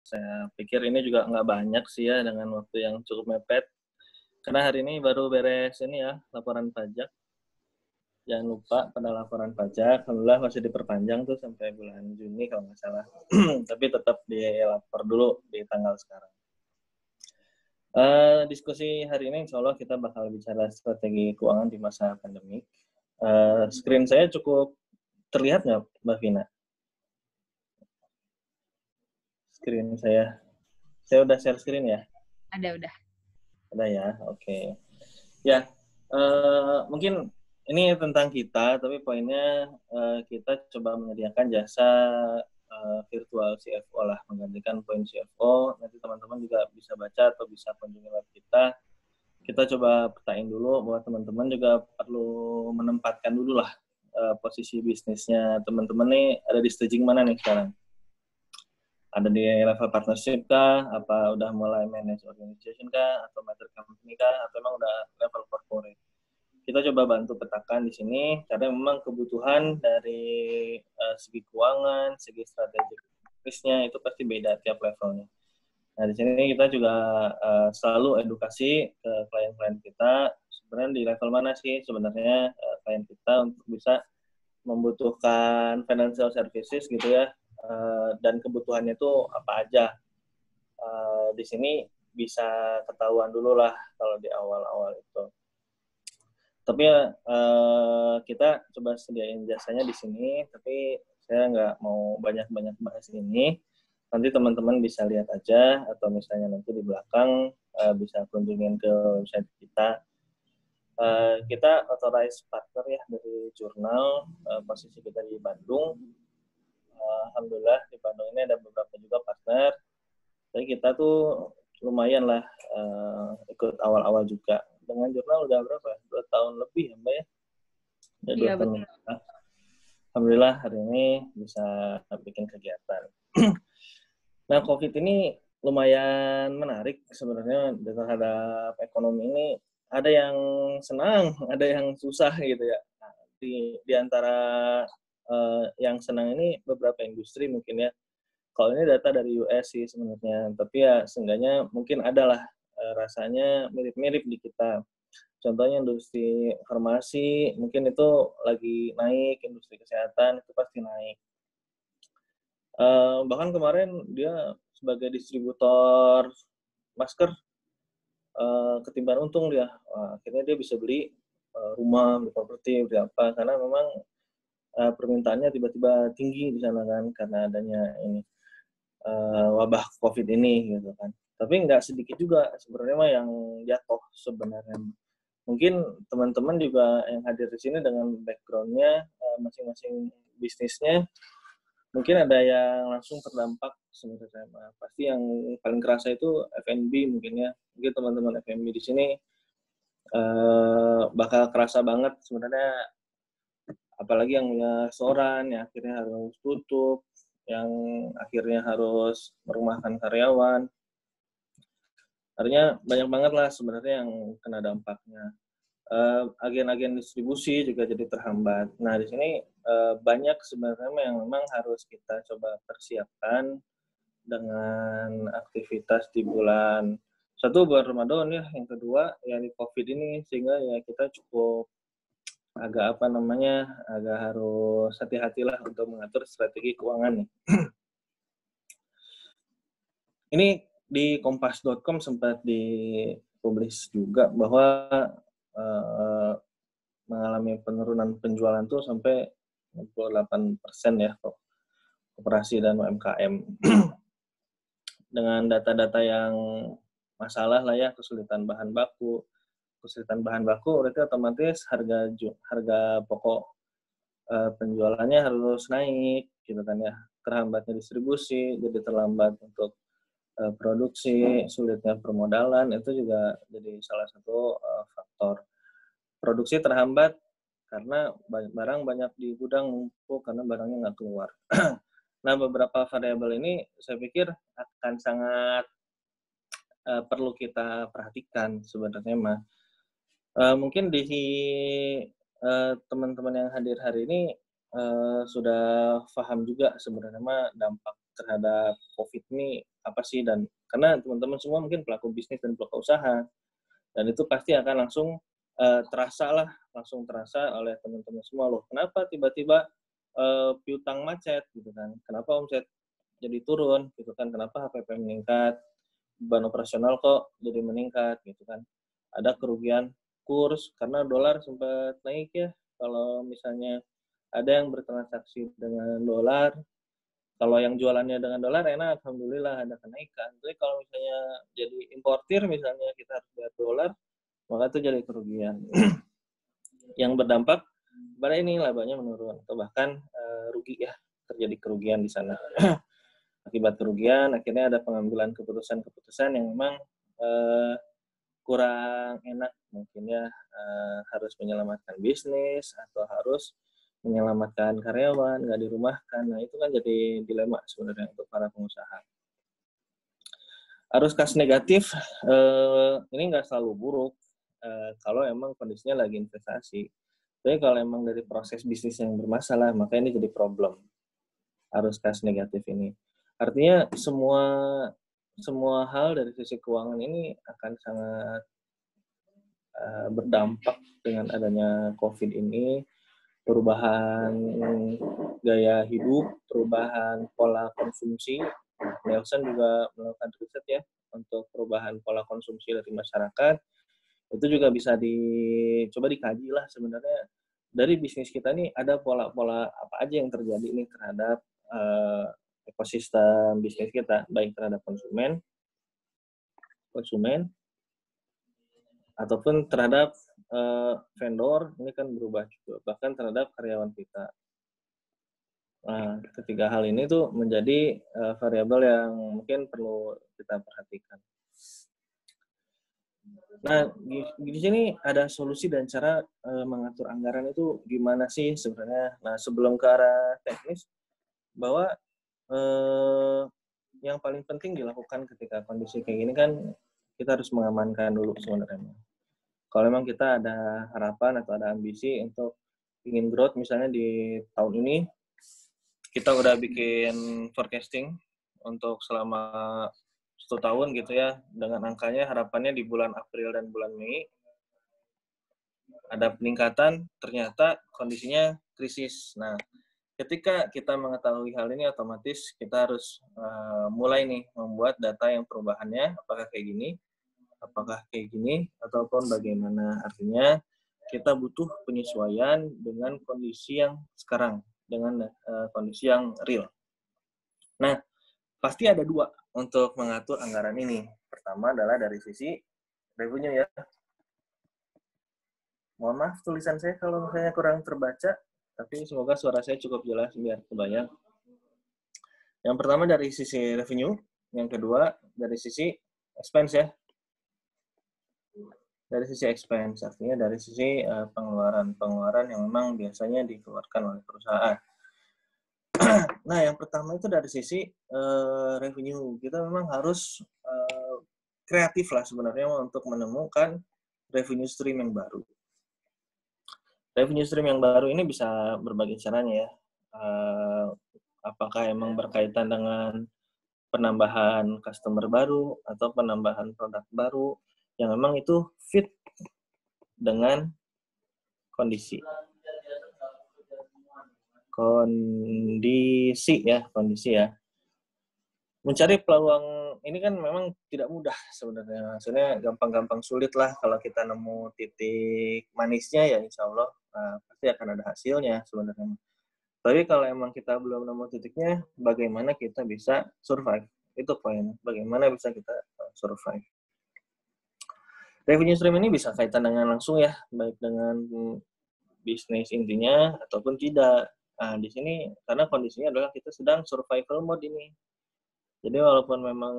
Saya pikir ini juga nggak banyak sih ya dengan waktu yang cukup mepet. Karena hari ini baru beres ini ya, laporan pajak. Jangan lupa pada laporan pajak, alhamdulillah masih diperpanjang tuh sampai bulan Juni kalau nggak salah. Tapi tetap dilapor dulu di tanggal sekarang. Diskusi hari ini insya Allah kita bakal bicara strategi keuangan di masa pandemi. Screen saya cukup terlihat nggak, Mbak Vina? Screen saya udah share screen ya? Udah. Ada ya, oke. Ya, mungkin ini tentang kita, tapi poinnya kita coba menyediakan jasa virtual CFO lah, menggantikan poin CFO. Nanti teman-teman juga bisa baca atau bisa kunjungi web kita. Kita coba petain dulu bahwa teman-teman juga perlu menempatkan dulu lah posisi bisnisnya teman-teman nih ada di staging mana nih sekarang. Ada di level partnership kah? Apa udah mulai manage organization kah? Atau matter company kah? Atau emang udah level corporate? Kita coba bantu petakan di sini, karena memang kebutuhan dari segi keuangan, segi strategi bisnisnya itu pasti beda tiap levelnya. Nah, di sini kita juga selalu edukasi ke klien-klien kita, sebenarnya di level mana sih sebenarnya klien kita untuk bisa membutuhkan financial services gitu ya, dan kebutuhannya itu apa aja. Di sini bisa ketahuan dulu lah kalau di awal-awal itu. Tapi kita coba sediain jasanya di sini, tapi saya nggak mau banyak-banyak bahas ini. Nanti teman-teman bisa lihat aja, atau misalnya nanti di belakang bisa kunjungin ke website kita. Kita authorized partner ya dari jurnal, posisi kita di Bandung. Alhamdulillah di Bandung ini ada beberapa juga partner. Jadi kita tuh lumayan lah ikut awal-awal juga. Dengan jurnal udah berapa? 2 tahun lebih ya Mbak ya? Udah 2 tahun lebih. Alhamdulillah hari ini bisa bikin kegiatan. Nah, COVID ini lumayan menarik sebenarnya terhadap ekonomi ini. Ada yang senang, ada yang susah gitu ya. Nah, di antara yang senang ini beberapa industri mungkin ya. Kalau ini data dari US sih sebenarnya, tapi ya seenggaknya mungkin adalah rasanya mirip-mirip di kita. Contohnya industri farmasi, mungkin itu lagi naik, industri kesehatan itu pasti naik. Bahkan kemarin dia sebagai distributor masker ketiban untung dia. Akhirnya dia bisa beli rumah, beli properti, beli apa, karena memang permintaannya tiba-tiba tinggi di sana kan, karena adanya ini wabah COVID ini gitu kan. Tapi nggak sedikit juga sebenarnya mah yang jatuh sebenarnya. Mungkin teman-teman juga yang hadir di sini dengan background-nya masing-masing bisnisnya, mungkin ada yang langsung terdampak sebenarnya. Pasti yang paling kerasa itu F&B mungkin ya. Mungkin teman-teman F&B di sini bakal kerasa banget sebenarnya, apalagi yang punya restoran yang akhirnya harus tutup, yang akhirnya harus merumahkan karyawan. Artinya banyak banget lah sebenarnya yang kena dampaknya. Agen-agen distribusi juga jadi terhambat. Nah, di sini banyak sebenarnya yang memang harus kita coba persiapkan dengan aktivitas di bulan satu bulan Ramadan ya, yang kedua ya di COVID ini, sehingga ya kita cukup agak agak harus hati-hatilah untuk mengatur strategi keuangan nih. Ini di kompas.com sempat dipublish juga bahwa mengalami penurunan penjualan tuh sampai 68% ya koperasi dan UMKM. Dengan data-data yang masalah lah ya, kesulitan bahan baku berarti otomatis harga pokok penjualannya harus naik gitu kan ya. Terhambatnya distribusi, jadi terlambat untuk produksi, sulitnya permodalan, itu juga jadi salah satu faktor. Produksi terhambat karena barang banyak di gudang numpuk karena barangnya nggak keluar. Nah, beberapa variabel ini saya pikir akan sangat perlu kita perhatikan sebenarnya mah. Mungkin di teman-teman yang hadir hari ini sudah paham juga sebenarnya mah dampak terhadap COVID ini apa sih, dan karena teman-teman semua mungkin pelaku bisnis dan pelaku usaha, dan itu pasti akan langsung langsung terasa oleh teman-teman semua, loh kenapa tiba-tiba piutang macet gitu kan, kenapa omset jadi turun gitu kan, kenapa HPP meningkat, beban operasional kok jadi meningkat gitu kan, ada kerugian kurs karena dolar sempat naik ya. Kalau misalnya ada yang bertransaksi dengan dolar, kalau yang jualannya dengan dolar enak, alhamdulillah ada kenaikan. Tapi kalau misalnya jadi importir, misalnya kita harus bayar dolar, maka itu jadi kerugian. Yang berdampak pada ini labanya menurun atau bahkan rugi ya, terjadi kerugian di sana. Akibat kerugian, akhirnya ada pengambilan keputusan-keputusan yang memang kurang enak, mungkin ya, harus menyelamatkan bisnis atau harus menyelamatkan karyawan, nggak dirumahkan. Nah, itu kan jadi dilema sebenarnya untuk para pengusaha. Arus kas negatif, ini nggak selalu buruk kalau emang kondisinya lagi investasi. Tapi kalau emang dari proses bisnis yang bermasalah, maka ini jadi problem. Arus kas negatif ini. Artinya semua hal dari sisi keuangan ini akan sangat berdampak dengan adanya COVID ini, perubahan gaya hidup, perubahan pola konsumsi. Nielsen juga melakukan riset ya untuk perubahan pola konsumsi dari masyarakat. Itu juga bisa dicoba dikaji lah sebenarnya dari bisnis kita nih, ada pola-pola apa aja yang terjadi nih terhadap ekosistem bisnis kita, baik terhadap konsumen ataupun terhadap vendor, ini kan berubah juga, bahkan terhadap karyawan kita. Nah, ketiga hal ini tuh menjadi variabel yang mungkin perlu kita perhatikan. Nah, di sini ada solusi dan cara mengatur anggaran itu gimana sih sebenarnya. Nah, sebelum ke arah teknis, bahwa yang paling penting dilakukan ketika kondisi kayak gini kan, kita harus mengamankan dulu sebenarnya. Kalau memang kita ada harapan atau ada ambisi untuk ingin growth, misalnya di tahun ini, kita udah bikin forecasting untuk selama 1 tahun gitu ya, dengan angkanya harapannya di bulan April dan bulan Mei ada peningkatan, ternyata kondisinya krisis. Nah, ketika kita mengetahui hal ini, otomatis kita harus mulai nih membuat data yang perubahannya apakah kayak gini, ataupun bagaimana. Artinya kita butuh penyesuaian dengan kondisi yang sekarang, dengan kondisi yang real. Nah, pasti ada dua untuk mengatur anggaran ini. Pertama adalah dari sisi revenue ya. Mohon maaf tulisan saya kalau misalnya kurang terbaca, tapi semoga suara saya cukup jelas biar kebayang. Yang pertama dari sisi revenue, yang kedua dari sisi expense ya. Dari sisi expense, artinya dari sisi pengeluaran yang memang biasanya dikeluarkan oleh perusahaan. Nah, yang pertama itu dari sisi revenue. Kita memang harus kreatif lah sebenarnya untuk menemukan revenue stream yang baru. Revenue stream yang baru ini bisa berbagai caranya ya. Apakah emang berkaitan dengan penambahan customer baru atau penambahan produk baru yang memang itu fit dengan kondisi ya. Mencari peluang ini kan memang tidak mudah sebenarnya. Maksudnya gampang-gampang sulit lah. Kalau kita nemu titik manisnya ya insya Allah pasti akan ada hasilnya sebenarnya. Tapi kalau emang kita belum nemu titiknya, bagaimana kita bisa survive? Itu poin. Bagaimana bisa kita survive? Revenue stream ini bisa kaitan dengan langsung ya, baik dengan bisnis intinya ataupun tidak. Nah, di sini karena kondisinya adalah kita sedang survival mode ini. Jadi walaupun memang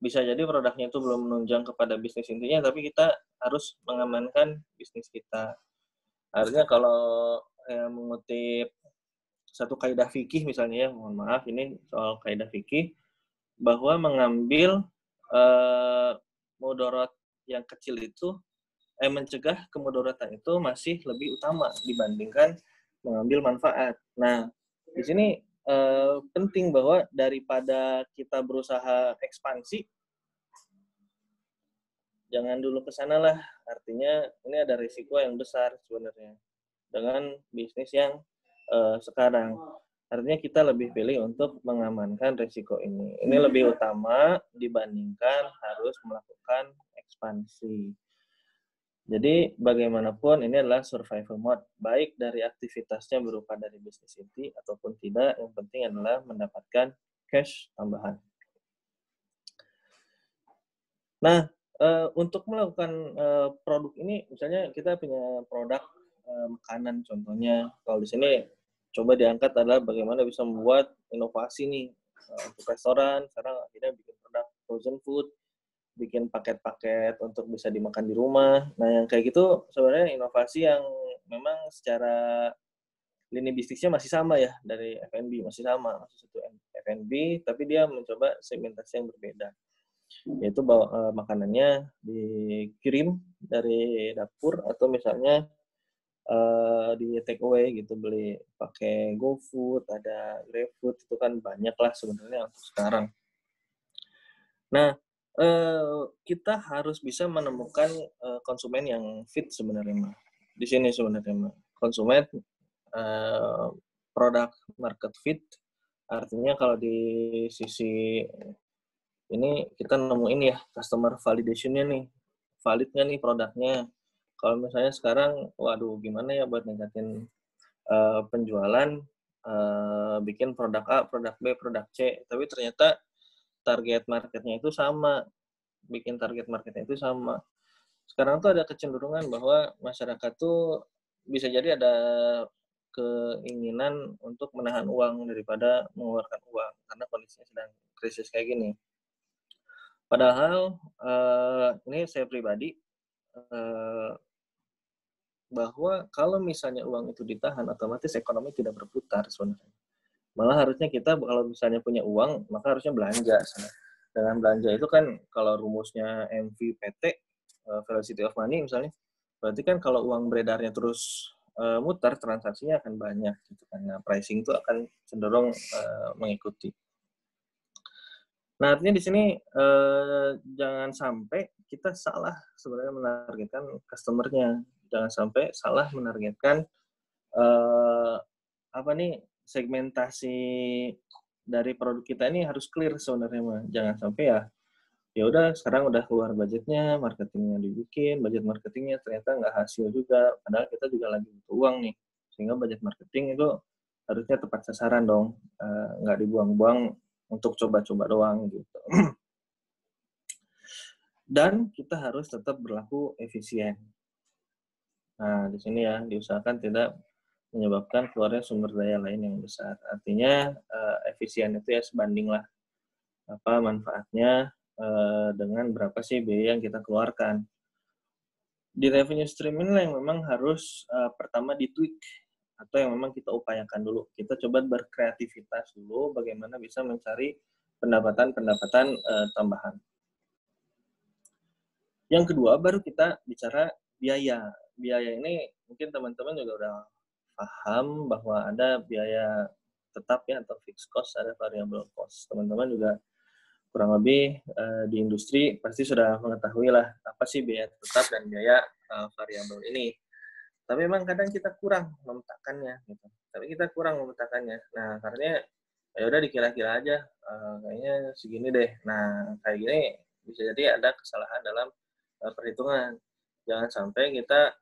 bisa jadi produknya itu belum menunjang kepada bisnis intinya, tapi kita harus mengamankan bisnis kita. Artinya kalau mengutip satu kaidah fikih misalnya ya, mohon maaf ini soal kaidah fikih, bahwa mengambil mudarat yang kecil itu, mencegah kemudaratan itu masih lebih utama dibandingkan mengambil manfaat. Nah, di sini penting bahwa daripada kita berusaha ekspansi, jangan dulu ke sana lah. Artinya ini ada risiko yang besar sebenarnya dengan bisnis yang sekarang. Artinya kita lebih pilih untuk mengamankan risiko ini. Ini lebih utama dibandingkan harus melakukan ekspansi. Jadi bagaimanapun ini adalah survival mode, baik dari aktivitasnya berupa dari bisnis inti ataupun tidak, yang penting adalah mendapatkan cash tambahan. Nah, untuk melakukan produk ini, misalnya kita punya produk makanan contohnya, kalau di sini coba diangkat adalah bagaimana bisa membuat inovasi nih untuk restoran, sekarang akhirnya bikin produk frozen food, bikin paket-paket untuk bisa dimakan di rumah. Nah, yang kayak gitu sebenarnya inovasi yang memang secara lini bisnisnya masih sama ya, dari F&B masih sama, masih satu F&B, tapi dia mencoba segmentasi yang berbeda. Yaitu makanannya dikirim dari dapur atau misalnya di take away gitu, beli pakai GoFood, ada GrabFood, itu kan banyak lah sebenarnya untuk sekarang. Nah, kita harus bisa menemukan konsumen yang fit sebenarnya, Mbak. Di sini sebenarnya, Mbak. Konsumen produk market fit, artinya kalau di sisi ini kita nemuin ya customer validation-nya nih. Valid nggak nih produknya? Kalau misalnya sekarang, waduh gimana ya buat ningkatin penjualan, bikin produk A, produk B, produk C, tapi ternyata target marketnya itu sama, bikin target marketnya itu sama. Sekarang tuh ada kecenderungan bahwa masyarakat tuh bisa jadi ada keinginan untuk menahan uang daripada mengeluarkan uang karena kondisinya sedang krisis kayak gini. Padahal ini saya pribadi bahwa kalau misalnya uang itu ditahan, otomatis ekonomi tidak berputar sebenarnya. Malah harusnya kita kalau misalnya punya uang, maka harusnya belanja. Dengan belanja itu kan kalau rumusnya MVPT, velocity of money misalnya, berarti kan kalau uang beredarnya terus mutar, transaksinya akan banyak. Gitu kan. Nah, pricing itu akan cenderung mengikuti. Nah, artinya di sini jangan sampai kita salah sebenarnya menargetkan customer-nya. Jangan sampai salah menargetkan segmentasi dari produk kita ini harus clear sebenarnya, Mas. Jangan sampai ya udah sekarang udah keluar budgetnya, marketingnya dibikin, budget marketingnya ternyata nggak hasil juga, padahal kita juga lagi butuh uang nih. Sehingga budget marketing itu harusnya tepat sasaran dong, nggak dibuang-buang untuk coba-coba doang gitu. Dan kita harus tetap berlaku efisien. Nah, di sini ya diusahakan tidak menyebabkan keluarnya sumber daya lain yang besar. Artinya efisien itu ya sebanding lah apa manfaatnya dengan berapa sih biaya yang kita keluarkan. Di revenue stream ini yang memang harus pertama ditweak atau yang memang kita upayakan dulu. Kita coba berkreativitas dulu bagaimana bisa mencari pendapatan-pendapatan tambahan. Yang kedua baru kita bicara biaya. Biaya ini mungkin teman-teman juga udah paham bahwa ada biaya tetap ya atau fixed cost, ada variable cost. Teman-teman juga kurang lebih di industri pasti sudah mengetahui lah apa sih biaya tetap dan biaya variabel ini. Tapi memang kadang kita kurang memetakannya gitu. Tapi kita kurang memetakannya. Nah, karena ya udah dikira-kira aja kayaknya segini deh. Nah, kayak gini bisa jadi ada kesalahan dalam perhitungan. Jangan sampai kita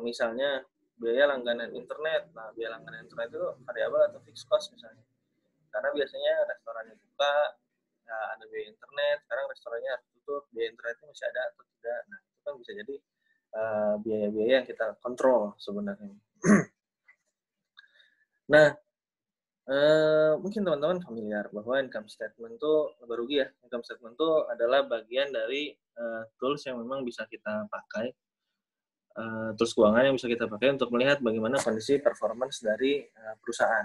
misalnya biaya langganan internet. Nah, biaya langganan internet itu variabel atau fixed cost misalnya. Karena biasanya restorannya buka, ya ada biaya internet, sekarang restorannya harus tutup, biaya internetnya masih ada atau tidak. Nah, itu kan bisa jadi biaya-biaya yang kita kontrol sebenarnya. Nah, mungkin teman-teman familiar bahwa income statement itu laba rugi ya. Income statement itu adalah bagian dari tools yang memang bisa kita pakai, tools keuangan yang bisa kita pakai untuk melihat bagaimana kondisi performance dari perusahaan.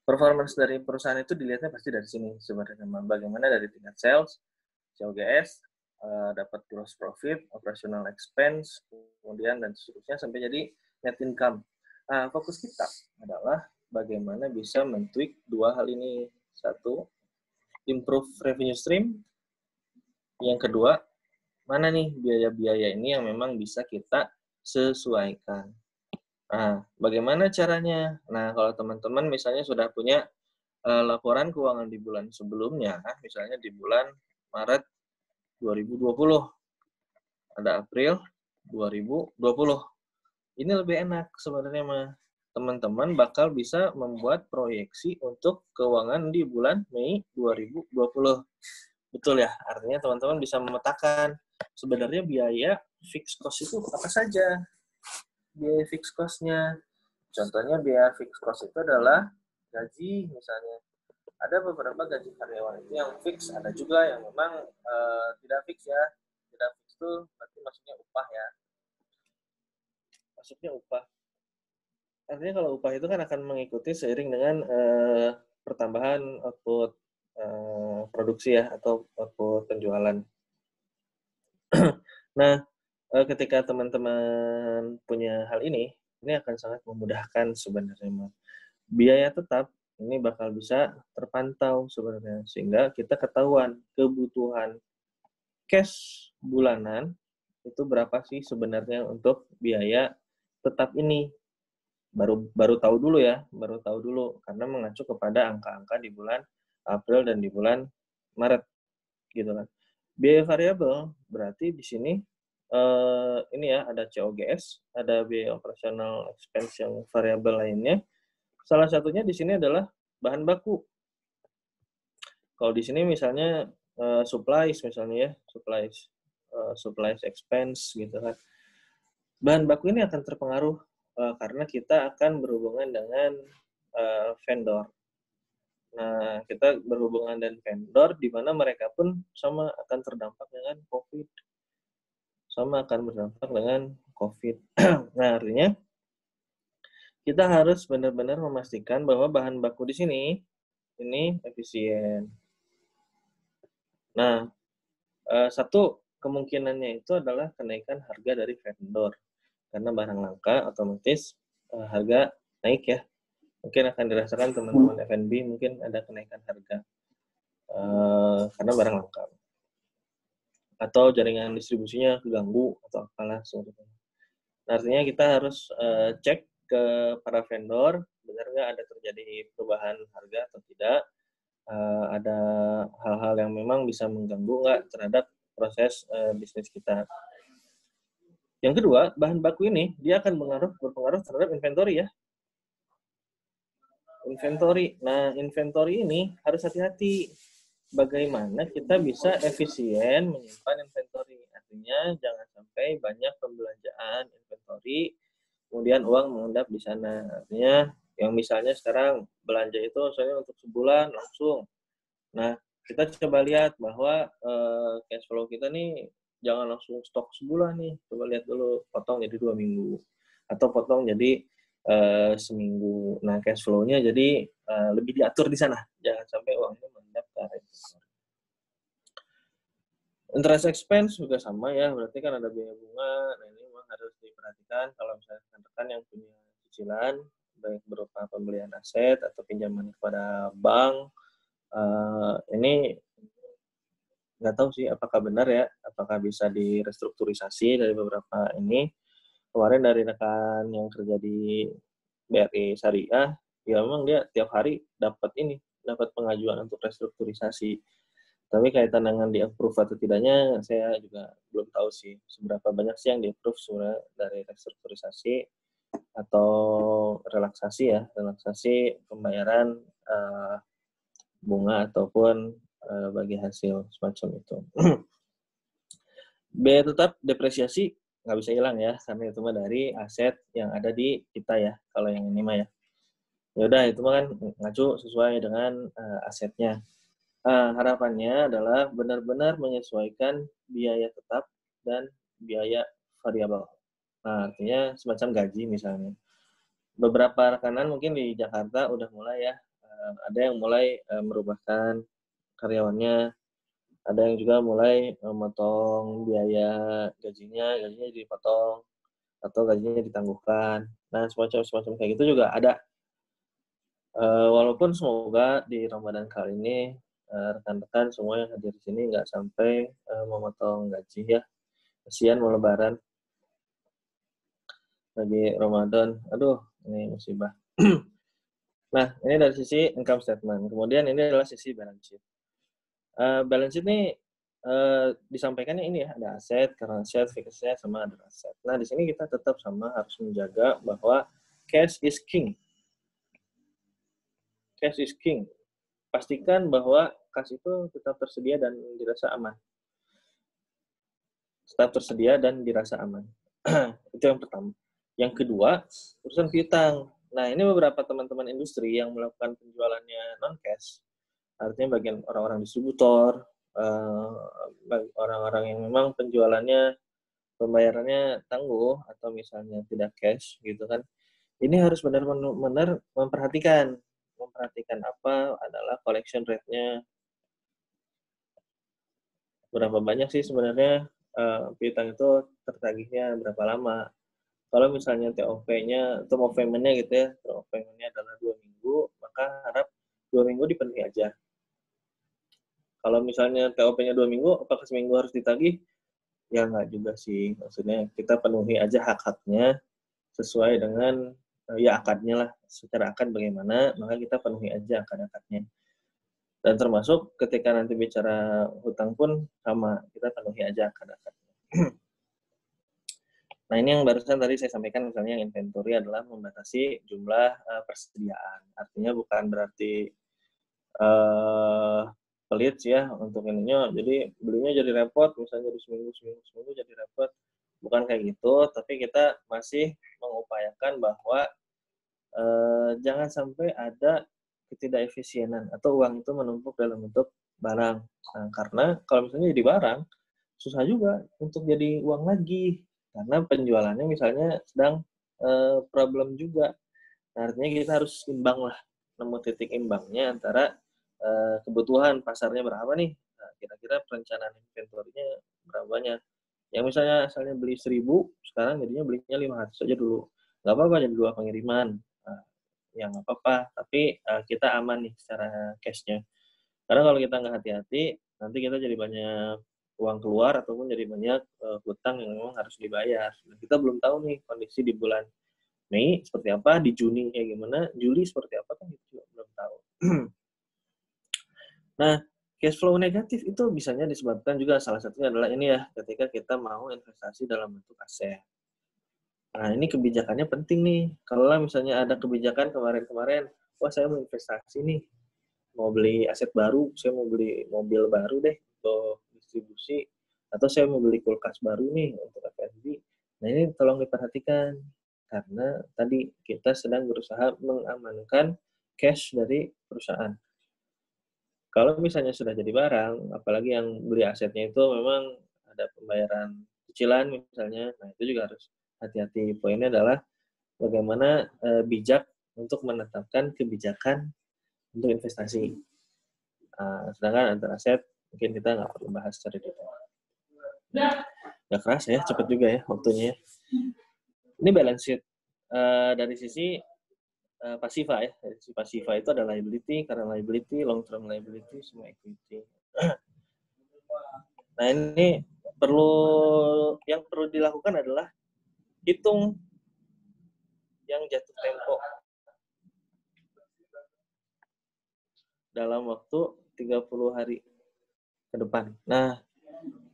Performance dari perusahaan itu dilihatnya pasti dari sini sebenarnya. Bagaimana dari tingkat sales, COGS, dapat gross profit, operational expense, kemudian dan seterusnya sampai jadi net income. Fokus kita adalah bagaimana bisa men-tweak dua hal ini. Satu, improve revenue stream. Yang kedua, mana nih biaya-biaya ini yang memang bisa kita sesuaikan. Nah, bagaimana caranya? Nah, kalau teman-teman misalnya sudah punya laporan keuangan di bulan sebelumnya, misalnya di bulan Maret 2020, ada April 2020. Ini lebih enak sebenarnya mah. Teman-teman bakal bisa membuat proyeksi untuk keuangan di bulan Mei 2020. Betul ya? Artinya teman-teman bisa memetakan sebenarnya biaya fixed cost itu apa saja. Biaya fixed cost-nya. Contohnya biaya fixed cost itu adalah gaji misalnya. Ada beberapa gaji karyawan itu yang fix, ada juga yang memang tidak fix ya. Tidak fix itu berarti maksudnya upah ya. Maksudnya upah. Artinya kalau upah itu kan akan mengikuti seiring dengan pertambahan output produksi ya, atau output penjualan. Nah, ketika teman-teman punya hal ini akan sangat memudahkan sebenarnya. Biaya tetap ini bakal bisa terpantau sebenarnya, sehingga kita ketahuan kebutuhan cash bulanan itu berapa sih sebenarnya untuk biaya tetap ini. Baru tahu dulu karena mengacu kepada angka-angka di bulan April dan di bulan Maret gitu kan. Biaya variabel berarti di sini ini ya, ada COGS, ada biaya operational expense yang variabel lainnya. Salah satunya di sini adalah bahan baku. Kalau di sini misalnya supplies misalnya ya, supplies expense gitu kan. Bahan baku ini akan terpengaruh karena kita akan berhubungan dengan vendor. Nah, kita berhubungan dengan vendor di mana mereka pun sama akan terdampak dengan COVID. Sama akan berdampak dengan COVID. Nah, artinya kita harus benar-benar memastikan bahwa bahan baku di sini ini efisien. Nah, satu kemungkinannya itu adalah kenaikan harga dari vendor. Karena barang langka, otomatis harga naik ya. Mungkin akan dirasakan teman-teman F&B, mungkin ada kenaikan harga karena barang langka. Atau jaringan distribusinya keganggu, atau apalah sebagainya. Nah, artinya kita harus cek ke para vendor, benar nggak ada terjadi perubahan harga atau tidak. Ada hal-hal yang memang bisa mengganggu nggak terhadap proses bisnis kita. Yang kedua, bahan baku ini dia akan berpengaruh terhadap inventory ya. Inventory. Nah, inventory ini harus hati-hati. Bagaimana kita bisa efisien menyimpan inventory. Artinya jangan sampai banyak pembelanjaan inventory, kemudian uang mengendap di sana. Artinya yang misalnya sekarang belanja itu misalnya untuk sebulan langsung. Nah, kita coba lihat bahwa cash flow kita nih jangan langsung stok sebulan nih. Coba lihat dulu, potong jadi 2 minggu. Atau potong jadi seminggu. Nah, cash flow-nya jadi lebih diatur di sana. Jangan sampai uangnya mengendap ke arah itu. Interest expense juga sama ya, berarti kan ada biaya bunga. Nah, ini memang harus diperhatikan kalau misalnya rekan-rekan yang punya cicilan, baik berupa pembelian aset atau pinjaman kepada bank. Ini nggak tahu sih apakah benar ya, apakah bisa direstrukturisasi dari beberapa ini. Kemarin dari rekan yang kerja di BRI Syariah, ya memang dia tiap hari dapat pengajuan untuk restrukturisasi. Tapi kaitan dengan di-approve atau tidaknya, saya juga belum tahu sih seberapa banyak sih yang di-approve sebenarnya dari restrukturisasi atau relaksasi pembayaran bunga ataupun bagi hasil semacam itu. Biaya tetap depresiasi nggak bisa hilang ya, karena itu mah dari aset yang ada di kita ya, kalau yang ini mah ya. Ya udah, itu mah kan ngacu sesuai dengan asetnya. Harapannya adalah benar-benar menyesuaikan biaya tetap dan biaya variabel. Nah, artinya semacam gaji misalnya. Beberapa rekanan mungkin di Jakarta udah mulai ya, ada yang mulai merubahkan karyawannya, ada yang juga mulai memotong gajinya dipotong, atau gajinya ditangguhkan. Nah, semacam kayak gitu juga ada. Walaupun semoga di Ramadan kali ini rekan-rekan semua yang hadir di sini nggak sampai memotong gaji ya. Kasihan mau lebaran lagi Ramadan. Aduh, ini musibah. Nah, ini dari sisi income statement. Kemudian ini adalah sisi balance sheet. Balance sheet ini disampaikannya ini ya, ada aset, current asset, fixed asset, sama other asset. Nah, di sini kita tetap sama harus menjaga bahwa cash is king. Cash is king. Pastikan bahwa cash itu tetap tersedia dan dirasa aman. Tetap tersedia dan dirasa aman. Itu yang pertama. Yang kedua, urusan piutang. Nah, ini beberapa teman-teman industri yang melakukan penjualannya non-cash, artinya bagian orang-orang distributor, orang-orang yang memang penjualannya, pembayarannya tangguh, atau misalnya tidak cash, gitu kan. Ini harus benar-benar memperhatikan apa adalah collection rate-nya, berapa banyak sih sebenarnya piutang itu tertagihnya berapa lama. Kalau misalnya TOP-nya, term of payment-nya gitu ya, term of payment-nya adalah 2 minggu, maka harap 2 minggu dipenuhi aja. Kalau misalnya TOP-nya 2 minggu, apakah seminggu harus ditagih? Ya nggak juga sih. Maksudnya kita penuhi aja hak-haknya sesuai dengan ya akadnya lah. Secara akad bagaimana, maka kita penuhi aja akad-akadnya. Dan termasuk ketika nanti bicara hutang pun sama, kita penuhi aja akad-akadnya. Nah, ini yang barusan tadi saya sampaikan, misalnya inventory adalah membatasi jumlah persediaan. Artinya bukan berarti pelit ya untuk ininya, jadi belinya jadi repot, misalnya jadi seminggu jadi repot. Bukan kayak gitu, tapi kita masih mengupayakan bahwa jangan sampai ada ketidakefisienan atau uang itu menumpuk dalam bentuk barang. Nah, karena kalau misalnya jadi barang, susah juga untuk jadi uang lagi. Karena penjualannya misalnya sedang problem juga. Nah, artinya kita harus imbang lah, nemu titik imbangnya antara kebutuhan pasarnya berapa nih. Nah, kira-kira perencanaan inventory-nya berapa banyak. Yang misalnya asalnya beli 1.000, sekarang jadinya belinya 500 aja dulu. Nggak apa-apa, jadi 2 pengiriman. Nah, ya nggak apa-apa, tapi kita aman nih secara cash-nya. Karena kalau kita nggak hati-hati, nanti kita jadi banyak uang keluar ataupun jadi banyak hutang yang memang harus dibayar. Nah, kita belum tahu nih kondisi di bulan Mei seperti apa, di Juni kayak gimana, Juli seperti apa kan itu juga belum tahu. Nah, cash flow negatif itu bisanya disebabkan juga salah satunya adalah ini ya, ketika kita mau investasi dalam bentuk aset. Nah, ini kebijakannya penting nih. Kalau misalnya ada kebijakan kemarin-kemarin, wah saya mau investasi nih, mau beli aset baru, saya mau beli mobil baru deh untuk distribusi, atau saya mau beli kulkas baru nih untuk F&B. Nah, ini tolong diperhatikan, karena tadi kita sedang berusaha mengamankan cash dari perusahaan. Kalau misalnya sudah jadi barang, apalagi yang beli asetnya itu memang ada pembayaran cicilan misalnya, nah itu juga harus hati-hati. Poinnya adalah bagaimana bijak untuk menetapkan kebijakan untuk investasi. Sedangkan antar aset mungkin kita nggak perlu bahas secara detail. Nggak keras ya, cepet juga ya waktunya. Ini balance sheet dari sisi pasiva ya. Dari sisi pasiva itu ada liability, current liability, long term liability, semua equity. Nah, ini yang perlu dilakukan adalah hitung yang jatuh tempo dalam waktu 30 hari ke depan. Nah,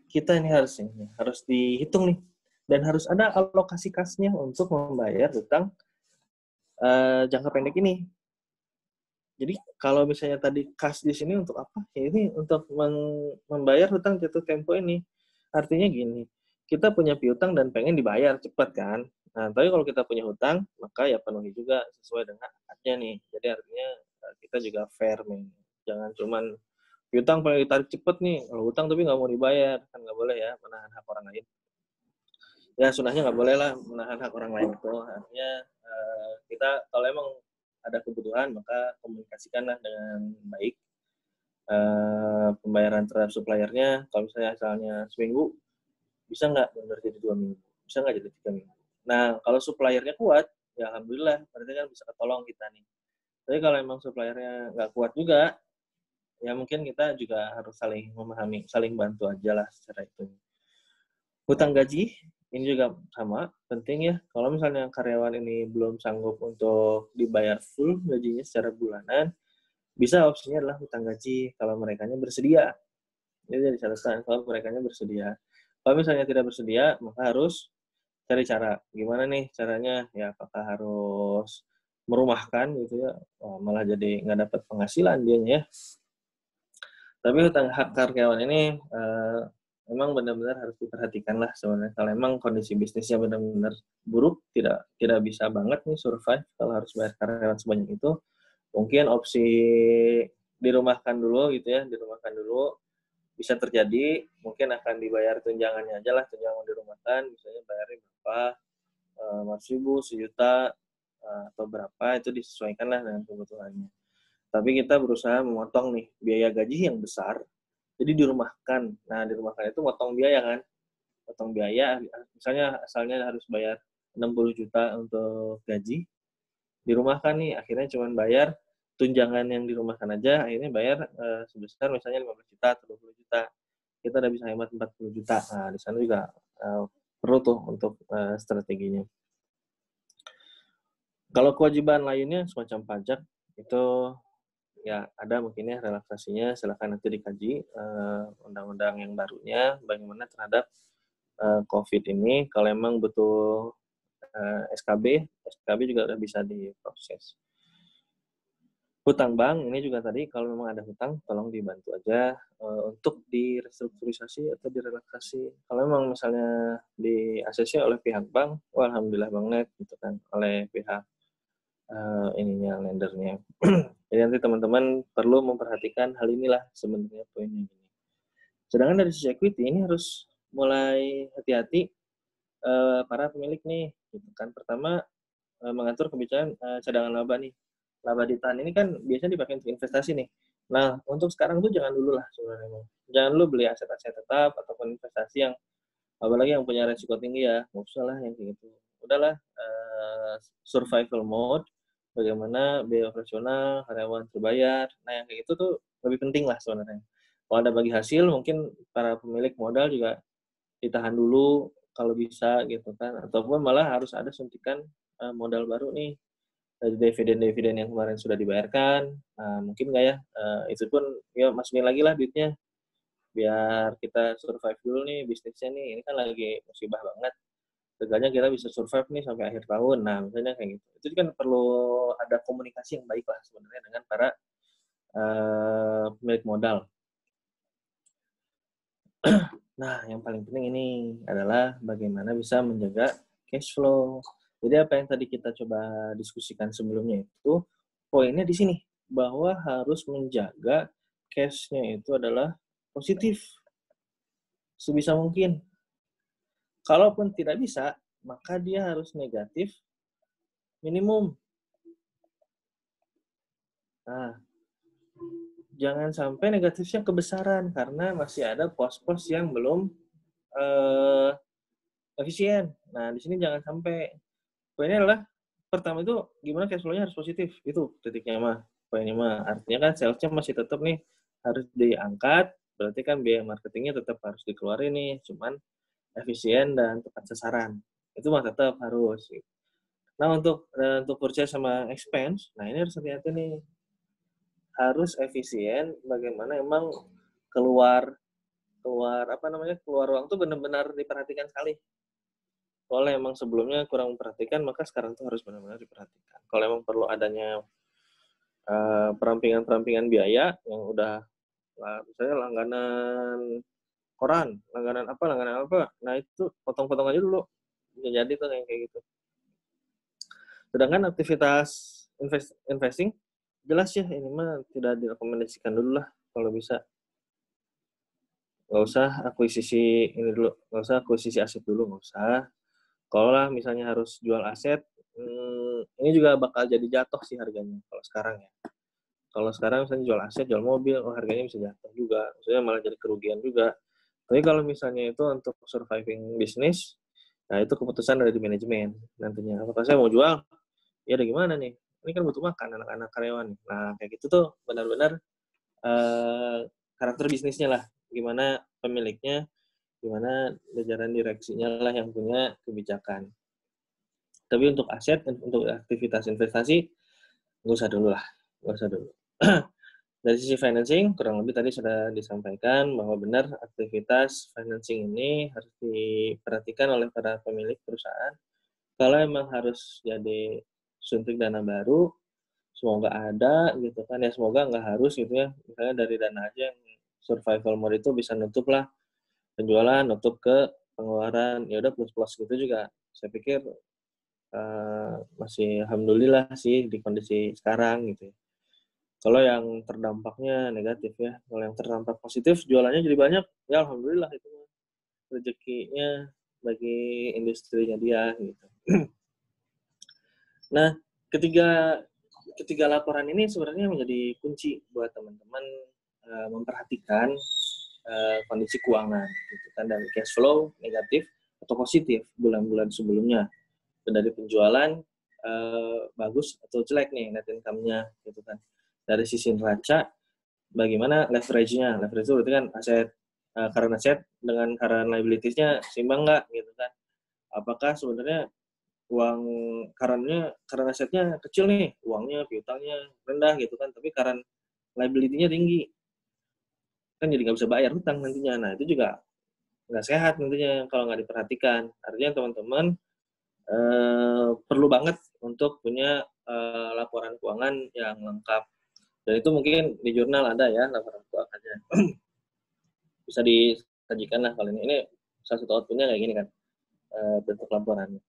kita ini harus dihitung nih, dan harus ada alokasi kasnya untuk membayar hutang jangka pendek ini. Jadi kalau misalnya tadi kas di sini untuk apa? Ya ini untuk membayar hutang jatuh tempo ini. Artinya gini, kita punya piutang dan pengen dibayar cepat kan. Nah, tapi kalau kita punya hutang, maka ya penuhi juga sesuai dengan akadnya nih. Jadi artinya kita juga fair nih. Jangan cuman piutang pengen ditarik cepet nih, kalau hutang tapi nggak mau dibayar, kan nggak boleh ya menahan hak orang lain. Ya sunahnya nggak boleh lah menahan hak orang lain itu. Artinya kita kalau emang ada kebutuhan maka komunikasikanlah dengan baik pembayaran terhadap suppliernya. Kalau misalnya asalnya seminggu, bisa nggak mundur jadi 2 minggu, bisa nggak jadi 3 minggu. Nah, kalau suppliernya kuat, ya alhamdulillah, berarti kan bisa ketolong kita nih. Tapi kalau emang suppliernya nggak kuat juga, ya mungkin kita juga harus saling memahami, saling bantu aja lah secara itu. Hutang gaji, ini juga sama, penting ya. Kalau misalnya karyawan ini belum sanggup untuk dibayar full gajinya secara bulanan, bisa opsinya adalah hutang gaji kalau merekanya bersedia. Ini jadi catatan kalau merekanya bersedia. Kalau misalnya tidak bersedia, maka harus cari cara. Gimana nih caranya? Ya apakah harus merumahkan gitu ya? Oh, malah jadi nggak dapat penghasilan dianya ya. Tapi hutang hak karyawan ini memang benar-benar harus diperhatikan lah sebenarnya. Kalau emang kondisi bisnisnya benar-benar buruk, tidak bisa banget nih survive kalau harus bayar karyawan sebanyak itu, mungkin opsi dirumahkan dulu gitu ya, dirumahkan dulu bisa terjadi, mungkin akan dibayar tunjangannya aja lah, tunjangan dirumahkan, misalnya bayarnya berapa, 500.000, 1 juta, atau berapa, itu disesuaikan lah dengan kebutuhannya. Tapi kita berusaha memotong nih biaya gaji yang besar, jadi dirumahkan. Nah, dirumahkan itu motong biaya kan, potong biaya, misalnya asalnya harus bayar 60 juta untuk gaji, dirumahkan nih, akhirnya cuma bayar tunjangan yang dirumahkan aja, akhirnya bayar sebesar misalnya 15 juta atau 20 juta. Kita udah bisa hemat 40 juta. Nah, di sana juga perlu tuh untuk strateginya. Kalau kewajiban lainnya semacam pajak, itu ya ada mungkin ya relaksasinya, silakan nanti dikaji undang-undang yang barunya, bagaimana terhadap COVID ini, kalau emang butuh SKB juga udah bisa diproses. Hutang bank ini juga tadi kalau memang ada hutang tolong dibantu aja untuk direstrukturisasi atau direlaksasi. Kalau memang misalnya di ACC oleh pihak bank, wah alhamdulillah banget gitu kan, oleh pihak ininya lendernya. Jadi nanti teman-teman perlu memperhatikan hal inilah sebenarnya poinnya gini. Sedangkan dari sisi equity ini harus mulai hati-hati para pemilik nih, gitu kan. Pertama mengatur kebijakan cadangan laba nih. Laba ditahan ini kan biasanya dipakai untuk investasi nih. Nah, untuk sekarang tuh jangan dulu lah sebenarnya. Jangan dulu beli aset-aset tetap ataupun investasi yang apalagi yang punya resiko tinggi ya. Nggak usah lah yang kayak gitu. Udahlah, survival mode, bagaimana biaya operasional, karyawan terbayar. Nah, yang kayak gitu tuh lebih penting lah sebenarnya. Kalau ada bagi hasil, mungkin para pemilik modal juga ditahan dulu kalau bisa gitu kan. Ataupun malah harus ada suntikan modal baru nih dari dividen-dividen yang kemarin sudah dibayarkan, mungkin nggak ya, itu pun ya masukin lagi lah duitnya, biar kita survive dulu nih bisnisnya nih, ini kan lagi musibah banget, setidaknya kita bisa survive nih sampai akhir tahun, nah misalnya kayak gitu. Itu kan perlu ada komunikasi yang baik lah sebenarnya dengan para pemilik modal. Nah, yang paling penting ini adalah bagaimana bisa menjaga cash flow. Jadi apa yang tadi kita coba diskusikan sebelumnya itu, poinnya di sini, bahwa harus menjaga cash-nya itu adalah positif, sebisa mungkin. Kalaupun tidak bisa, maka dia harus negatif minimum. Nah, jangan sampai negatifnya kebesaran, karena masih ada pos-pos yang belum efisien. Nah, di sini jangan sampai. Poinnya adalah pertama itu gimana cash flow-nya harus positif. Itu titiknya mah. Poinnya mah artinya kan sales-nya masih tetap nih harus diangkat, berarti kan biaya marketingnya tetap harus dikeluarin nih, cuman efisien dan tepat sasaran. Itu mah tetap harus. Nah, untuk purchase sama expense, nah ini harus hati-hati nih. Harus efisien, bagaimana emang keluar keluar uang tuh benar-benar diperhatikan sekali. Kalau emang sebelumnya kurang memperhatikan, maka sekarang tuh harus benar-benar diperhatikan. Kalau emang perlu adanya perampingan-perampingan biaya yang udah, misalnya langganan koran, langganan apa, nah itu potong-potong aja dulu. Bisa jadi tuh kayak gitu. Sedangkan aktivitas investing, jelas ya ini mah tidak direkomendasikan dulu lah kalau bisa. Nggak usah akuisisi ini dulu, nggak usah akuisisi aset dulu, nggak usah. Kalau lah misalnya harus jual aset, ini juga bakal jadi jatuh sih harganya kalau sekarang ya. Kalau sekarang misalnya jual aset, jual mobil, harganya bisa jatuh juga. Maksudnya malah jadi kerugian juga. Tapi kalau misalnya itu untuk surviving bisnis, nah itu keputusan dari manajemen nantinya. Apakah saya mau jual? Ya ada gimana nih? ini kan butuh makan anak-anak karyawan. Nah, kayak gitu tuh benar-benar karakter bisnisnya lah, gimana pemiliknya, gimana jajaran direksinya lah yang punya kebijakan. Tapi untuk aset, untuk aktivitas investasi, nggak usah dulu lah, nggak usah dulu. Dari sisi financing, kurang lebih tadi sudah disampaikan bahwa benar aktivitas financing ini harus diperhatikan oleh para pemilik perusahaan. Kalau emang harus jadi suntik dana baru, semoga ada gitu kan ya, semoga nggak harus gitu ya, misalnya dari dana aja yang survival mode itu bisa nutup lah penjualan, nutup ke pengeluaran, ya udah plus-plus gitu juga. Saya pikir masih alhamdulillah sih di kondisi sekarang gitu ya. Kalau yang terdampaknya negatif ya, kalau yang terdampak positif jualannya jadi banyak, ya alhamdulillah itu rezekinya bagi industrinya dia gitu. Nah, ketiga laporan ini sebenarnya menjadi kunci buat teman-teman memperhatikan kondisi keuangan gitu kan, dan cash flow negatif atau positif bulan-bulan sebelumnya. Dari penjualan bagus atau jelek nih net income-nya gitu kan. Dari sisi neraca bagaimana leverage-nya. Leverage itu berarti kan aset current asset dengan current liabilities-nya seimbang nggak gitu kan. Apakah sebenarnya uang current asset-nya kecil nih, uangnya piutangnya rendah gitu kan, tapi current liability-nya tinggi. Kan jadi nggak bisa bayar hutang nantinya. Nah, itu juga nggak sehat nantinya kalau nggak diperhatikan. Artinya teman-teman perlu banget untuk punya laporan keuangan yang lengkap. Dan itu mungkin di jurnal ada ya laporan keuangannya. Bisa disajikan lah kalau ini. Ini salah satu outputnya kayak gini kan, bentuk laporannya.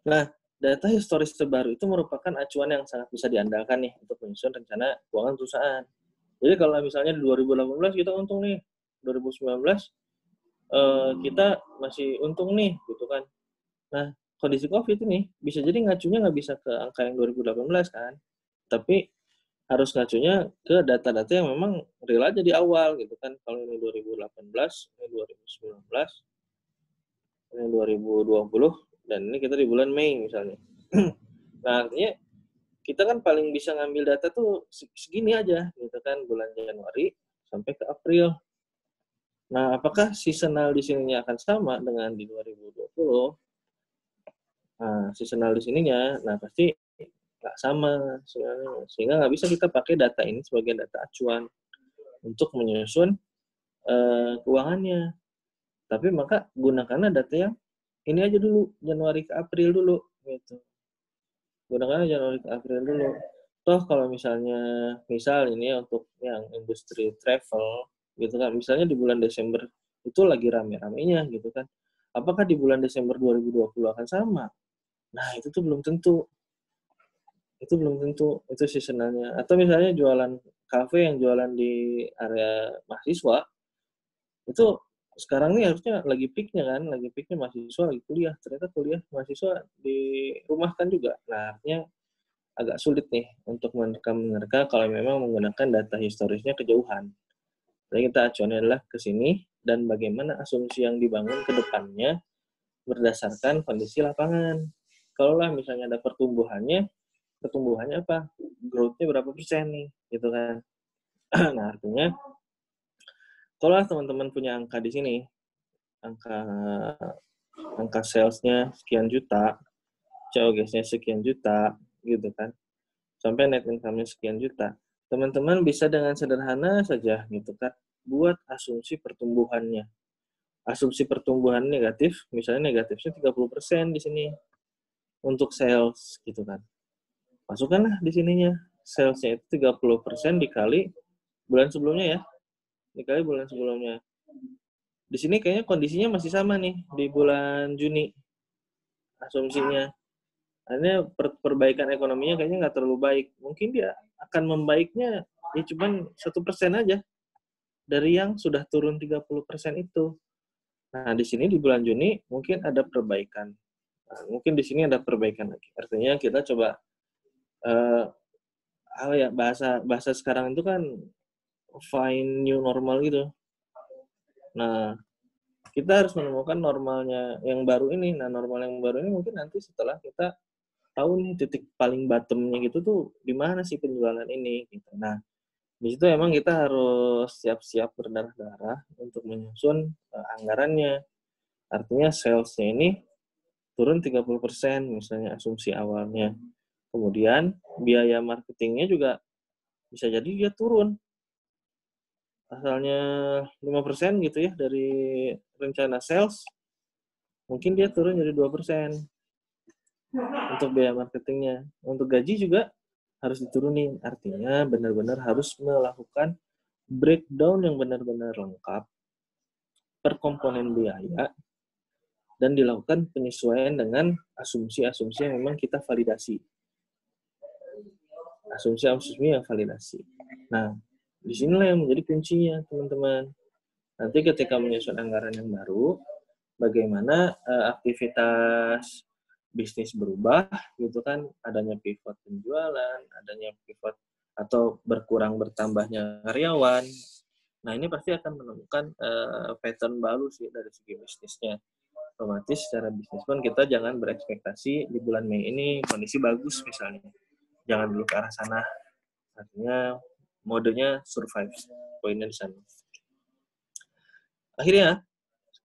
Nah, data historis terbaru itu merupakan acuan yang sangat bisa diandalkan nih untuk menyusun rencana keuangan perusahaan. Jadi kalau misalnya di 2018 kita untung nih, 2019 kita masih untung nih, gitu kan. Nah, kondisi COVID ini bisa jadi ngacunya nggak bisa ke angka yang 2018 kan, tapi harus ngacunya ke data-data yang memang real aja di awal gitu kan. Kalau ini 2018, ini 2019, ini 2020, dan ini kita di bulan Mei misalnya. Nah, artinya kita kan paling bisa ngambil data tuh segini aja gitu kan, bulan Januari sampai ke April. Nah, apakah seasonal di sininya akan sama dengan di 2020? Nah, seasonal di sininya, nah pasti nggak sama sebenarnya. Sehingga nggak bisa kita pakai data ini sebagai data acuan untuk menyusun keuangannya. Tapi maka gunakanlah data yang ini aja dulu, Januari ke April dulu, gitu. Gunakanlah Januari ke April dulu. Toh kalau misalnya, misal ini untuk yang industri travel, gitu kan, misalnya di bulan Desember itu lagi rame-ramenya, gitu kan. Apakah di bulan Desember 2020 akan sama? Nah, itu tuh belum tentu. Itu belum tentu, itu seasonalnya. Atau misalnya jualan kafe yang jualan di area mahasiswa, itu sekarang ini harusnya lagi peaknya kan, lagi peaknya mahasiswa lagi kuliah. Ternyata kuliah mahasiswa dirumahkan juga. Nah, artinya agak sulit nih untuk menerka kalau memang menggunakan data historisnya kejauhan. Jadi kita acuannya adalah ke sini, dan bagaimana asumsi yang dibangun ke depannya berdasarkan kondisi lapangan. Kalau lah misalnya ada pertumbuhannya apa? Growth-nya berapa persen nih, gitu kan. Nah, artinya kalau teman-teman punya angka di sini, angka sales-nya sekian juta, COGS-nya sekian juta, gitu kan, sampai net income-nya sekian juta, teman-teman bisa dengan sederhana saja, gitu kan, buat asumsi pertumbuhannya. Asumsi pertumbuhan negatif, misalnya negatifnya 30% di sini untuk sales, gitu kan. Masukkanlah di sininya, sales-nya itu 30% dikali bulan sebelumnya ya, dikali bulan sebelumnya. Di sini kayaknya kondisinya masih sama nih di bulan Juni asumsinya. Akhirnya perbaikan ekonominya kayaknya nggak terlalu baik. Mungkin dia akan membaiknya ya cuma 1% aja dari yang sudah turun 30% itu. Nah, di sini di bulan Juni mungkin ada perbaikan. Nah, mungkin di sini ada perbaikan lagi. Artinya kita coba bahasa sekarang itu kan find new normal gitu. Nah, kita harus menemukan normalnya yang baru ini. Nah, normal yang baru ini mungkin nanti setelah kita tahu nih titik paling bottom-nya gitu tuh di mana sih penjualan ini gitu. Nah, di situ emang kita harus siap-siap berdarah-darah untuk menyusun anggarannya. Artinya sales-nya ini turun 30% misalnya asumsi awalnya. Kemudian biaya marketingnya juga bisa jadi dia turun. Asalnya 5% gitu ya dari rencana sales, mungkin dia turun jadi 2% untuk biaya marketingnya. Untuk gaji juga harus diturunin. Artinya benar-benar harus melakukan breakdown yang benar-benar lengkap per komponen biaya dan dilakukan penyesuaian dengan asumsi-asumsi yang memang kita validasi. Asumsi-asumsi yang validasi. Nah, disinilah yang menjadi kuncinya, teman-teman. Nanti ketika menyusun anggaran yang baru, bagaimana aktivitas bisnis berubah, gitu kan, adanya pivot penjualan, adanya pivot atau berkurang bertambahnya karyawan. Nah, ini pasti akan menemukan pattern baru sih dari segi bisnisnya. Otomatis secara bisnis pun kita jangan berekspektasi di bulan Mei ini kondisi bagus misalnya. Jangan dulu ke arah sana. Artinya modenya survive. Poinnya di sana. Akhirnya,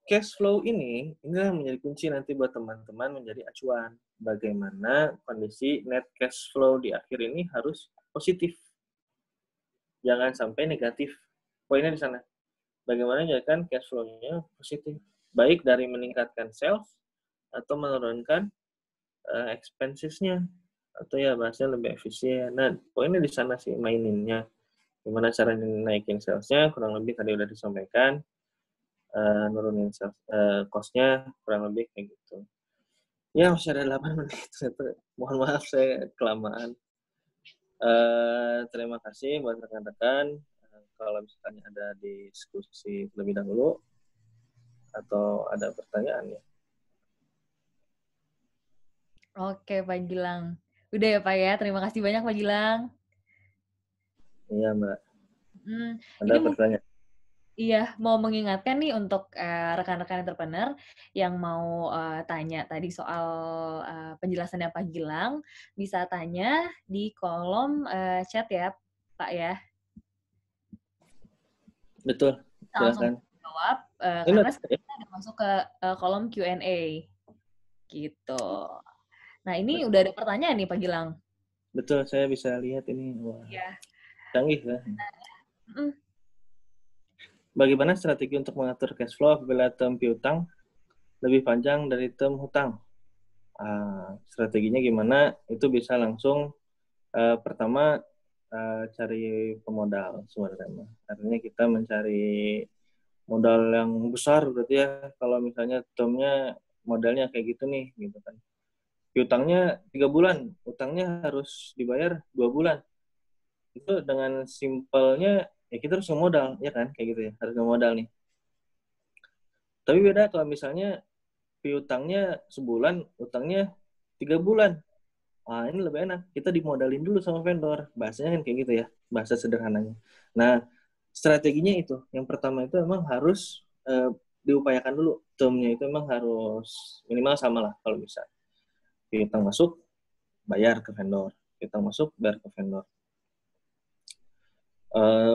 cash flow inilah menjadi kunci nanti buat teman-teman menjadi acuan. Bagaimana kondisi net cash flow di akhir ini harus positif. Jangan sampai negatif. Poinnya di sana. Bagaimana menjadikan cash flow-nya positif. Baik dari meningkatkan sales atau menurunkan expenses-nya. Atau ya bahasanya lebih efisien. Nah, poinnya di sana sih maininnya. Gimana cara naikin sales-nya, kurang lebih tadi udah disampaikan. Nurunin cost-nya, kurang lebih kayak gitu. Ya, masih ada 8 menit. Mohon maaf saya kelamaan. Terima kasih buat rekan-rekan. Kalau misalnya ada diskusi lebih dahulu atau ada pertanyaan ya. Oke, Pak Gilang. Udah ya, Pak ya. Terima kasih banyak, Pak Gilang. Iya, Mbak. Ada Ini pertanyaan? iya, mau mengingatkan nih untuk rekan-rekan entrepreneur yang mau tanya tadi soal penjelasannya Pak Gilang, bisa tanya di kolom chat ya, Pak ya. Betul, Kita langsung silakan. jawab Ini karena ya? kita udah masuk ke kolom Q&A gitu. Nah, ini udah ada pertanyaan nih Pak Gilang. Betul, saya bisa lihat ini. Wah, Iya. canggih ya. Mm. Bagaimana strategi untuk mengatur cash flow apabila term piutang lebih panjang dari term hutang? Strateginya gimana? Itu bisa langsung pertama cari pemodal sebenarnya. Artinya kita mencari modal yang besar berarti ya. Kalau misalnya termnya modalnya kayak gitu nih, gitu kan. Piutangnya 3 bulan, utangnya harus dibayar 2 bulan. Itu dengan simpelnya ya kita harus ngemodal, ya kan? Kayak gitu ya, harus ngemodal nih. Tapi beda kalau misalnya piutangnya sebulan, utangnya 3 bulan. Wah, ini lebih enak. Kita dimodalin dulu sama vendor. Bahasanya kan kayak gitu ya, bahasa sederhananya. Nah, strateginya itu. Yang pertama itu emang harus diupayakan dulu. Termnya itu emang harus minimal sama lah kalau bisa. Piutang masuk, bayar ke vendor. Piutang masuk, bayar ke vendor.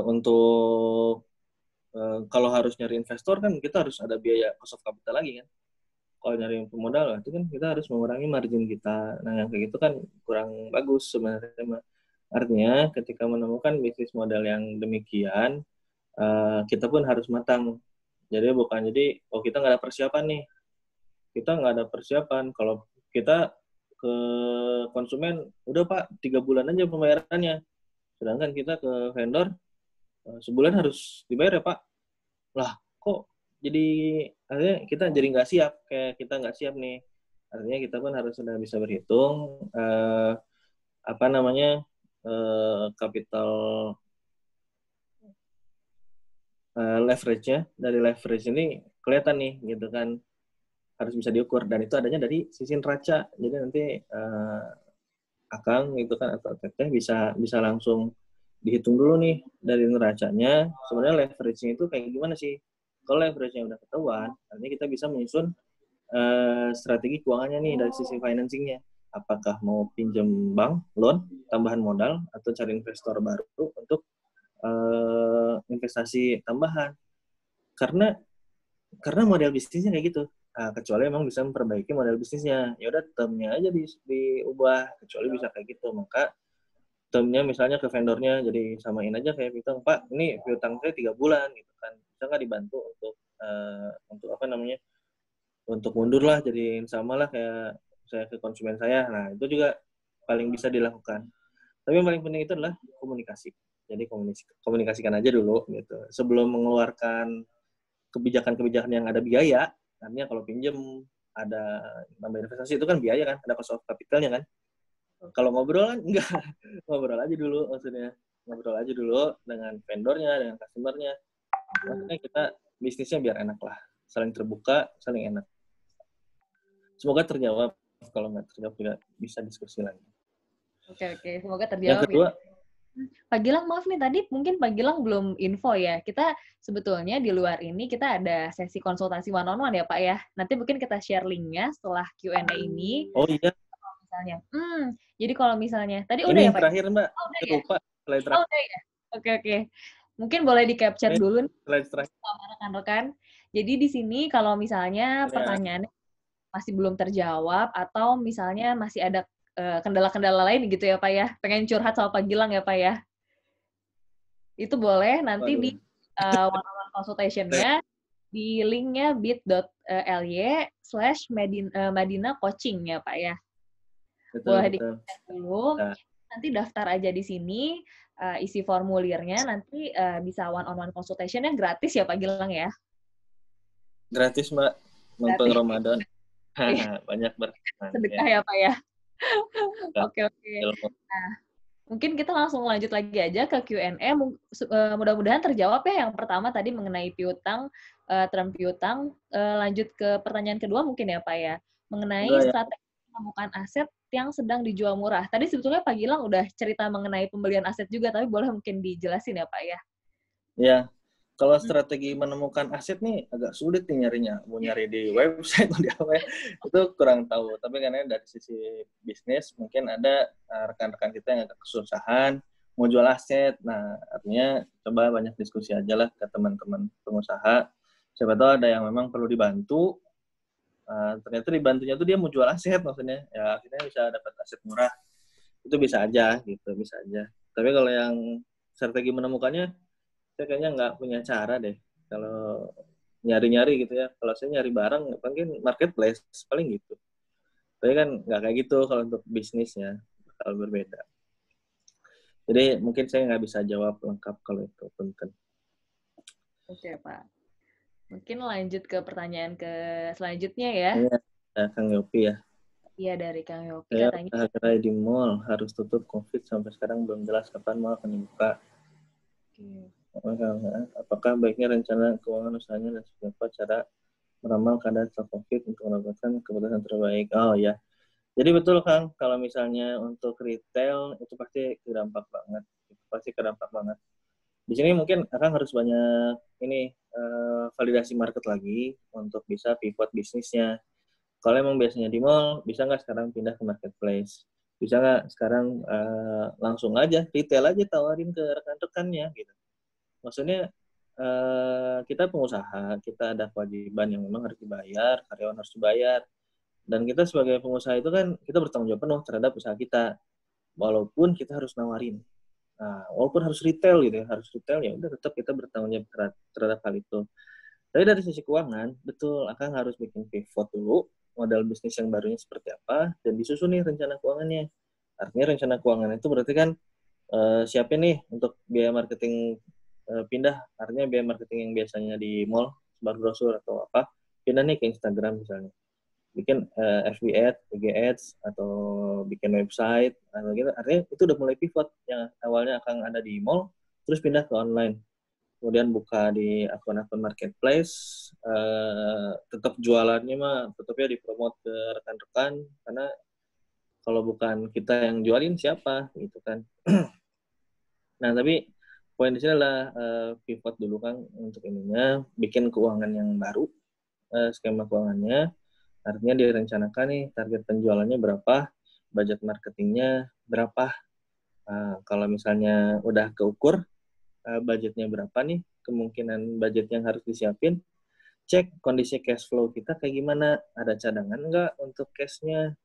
Untuk kalau harus nyari investor kan kita harus ada biaya cost of capital lagi kan. Kalau nyari pemodal itu kan kita harus mengurangi margin kita. Nah, yang kayak gitu kan kurang bagus sebenarnya. Artinya ketika menemukan bisnis model yang demikian, kita pun harus matang. Jadi bukan kita nggak ada persiapan nih. Kita nggak ada persiapan. Kalau kita ke konsumen, udah Pak, 3 bulan aja pembayarannya. Sedangkan kita ke vendor, sebulan harus dibayar ya Pak. Lah, kok jadi artinya kita jadi nggak siap, kayak kita nggak siap nih. Artinya kita pun harus sudah bisa berhitung capital leverage-nya. Dari leverage ini kelihatan nih gitu kan, harus bisa diukur, dan itu adanya dari sisi neraca. Jadi nanti Akang gitu kan atau Teteh bisa langsung dihitung dulu nih dari neracanya sebenarnya leverage-nya itu kayak gimana sih. Kalau leverage-nya udah ketahuan, artinya kita bisa menyusun strategi keuangannya nih dari sisi financing-nya. apakah mau pinjam bank, loan, tambahan modal, atau cari investor baru untuk investasi tambahan. Karena model bisnisnya kayak gitu. Nah, kecuali emang bisa memperbaiki model bisnisnya. Ya udah termnya aja diubah, kecuali bisa kayak gitu. Maka termnya misalnya ke vendornya jadi samain aja kayak piutang, Pak, ini piutang saya 3 bulan gitu kan. Bisa nggak dibantu untuk apa namanya? Untuk mundur lah, jadiin sama lah kayak saya ke konsumen saya. Nah, itu juga paling bisa dilakukan. Tapi yang paling penting itu adalah komunikasi. Jadi komunikasikan aja dulu gitu. Sebelum mengeluarkan kebijakan-kebijakan yang ada biaya, artinya kalau pinjam ada nambah investasi itu kan biaya kan, ada cost of capitalnya kan. Kalau ngobrol kan enggak, ngobrol aja dulu maksudnya. Ngobrol aja dulu dengan vendornya, dengan customernya. Maksudnya kita bisnisnya biar enak lah. Saling terbuka, saling enak. Semoga terjawab. Kalau nggak terjawab juga bisa diskusi lagi. Oke. Semoga Yang terjawab kedua, ya. Pak Gilang, maaf nih tadi mungkin Pak Gilang belum info ya. Kita sebetulnya di luar ini kita ada sesi konsultasi one on one ya Pak ya. Nanti mungkin kita share linknya setelah Q&A ini. oh iya, Misalnya, jadi kalau misalnya tadi udah ini ya yang Pak? terakhir Mbak. Oh, udah ya. Lupa slide Oh, terakhir. udah ya. Oke. Mungkin boleh di capture dulu nih Slide terakhir. sama rekan-rekan. Jadi di sini kalau misalnya Ya. pertanyaannya masih belum terjawab atau misalnya masih ada kendala-kendala lain gitu ya Pak ya. Pengen curhat sama Pak Gilang ya Pak ya. Itu boleh nanti di Waduh. one-on-one consultation-nya di linknya bit.ly/Madina Coaching ya Pak ya. Boleh Betul. di dulu. Nah, Nanti daftar aja di sini, isi formulirnya, nanti bisa one-on-one consultation-nya gratis ya Pak Gilang ya? gratis Mbak, mumpung Gratis. Ramadan. Iya, Banyak berteman ya. sedekah ya Pak ya? Nggak Oke. ilmu. Nah, mungkin kita langsung lanjut lagi aja ke Q&A. Mudah-mudahan terjawab ya yang pertama tadi mengenai piutang, term piutang. Lanjut ke pertanyaan kedua mungkin ya Pak ya, mengenai Enggak ya. strategi menemukan aset yang sedang dijual murah. Tadi sebetulnya Pak Gilang udah cerita mengenai pembelian aset juga, tapi boleh mungkin dijelasin ya Pak ya? Ya, kalau Hmm. strategi menemukan aset nih agak sulit nih nyarinya. Mau nyari di website atau di apa ya, itu kurang tahu. Tapi karena dari sisi bisnis, mungkin ada rekan-rekan kita yang agak kesusahan mau jual aset. Nah, artinya coba banyak diskusi aja lah ke teman-teman pengusaha. Siapa tahu ada yang memang perlu dibantu. Ternyata dibantunya tuh dia mau jual aset maksudnya. Ya, akhirnya bisa dapat aset murah. Itu bisa aja gitu, bisa aja. Tapi kalau yang strategi menemukannya, saya kayaknya nggak punya cara deh kalau nyari-nyari gitu ya. Kalau saya nyari barang mungkin marketplace paling gitu, tapi kan nggak kayak gitu kalau untuk bisnisnya, bakal berbeda. Jadi mungkin saya nggak bisa jawab lengkap kalau itu punten. Oke Pak. Mungkin lanjut ke pertanyaan selanjutnya ya. Ini Kang Yopi ya, Iya, dari Kang Yopi saya katanya. usaha gerai di mall harus tutup COVID sampai sekarang belum jelas kapan mall akan dibuka. Apakah baiknya rencana keuangan usahanya dan seperti apa cara meramal keadaan setelah COVID untuk mendapatkan keputusan terbaik? Oh ya, jadi betul Kang, kalau misalnya untuk retail itu pasti terdampak banget. Itu pasti terdampak banget. Di sini mungkin Kang harus banyak ini validasi market lagi untuk bisa pivot bisnisnya. Kalau emang biasanya di mall, bisa nggak sekarang pindah ke marketplace? Bisa nggak sekarang langsung aja retail aja tawarin ke rekan-rekannya gitu. Maksudnya kita pengusaha, kita ada kewajiban yang memang harus dibayar, karyawan harus dibayar. Dan kita sebagai pengusaha itu kan kita bertanggung jawab penuh terhadap usaha kita. Walaupun kita harus nawarin. Nah, walaupun harus retail gitu ya, harus retail ya udah tetap kita bertanggung jawab terhadap hal itu. Tapi dari sisi keuangan, betul Akang harus bikin pivot dulu, modal bisnis yang barunya seperti apa, dan disusun nih rencana keuangannya. Artinya rencana keuangan itu berarti kan siapin nih untuk biaya marketing pindah, artinya biaya marketing yang biasanya di mall, sebar brosur atau apa, pindah nih ke Instagram misalnya. Bikin FB Ads, PG Ads, atau bikin website, atau gitu. Artinya itu udah mulai pivot yang awalnya akan ada di mall, terus pindah ke online. Kemudian buka di akun-akun marketplace, tetap jualannya mah tetapnya dipromot ke rekan-rekan, karena kalau bukan kita yang jualin siapa gitu kan. Nah, tapi poin di sini adalah pivot dulu kan untuk ininya, bikin keuangan yang baru, skema keuangannya, artinya direncanakan nih target penjualannya berapa, budget marketingnya berapa. Kalau misalnya udah keukur budgetnya berapa nih, kemungkinan budget yang harus disiapin, cek kondisi cash flow kita kayak gimana, ada cadangan nggak untuk cashnya,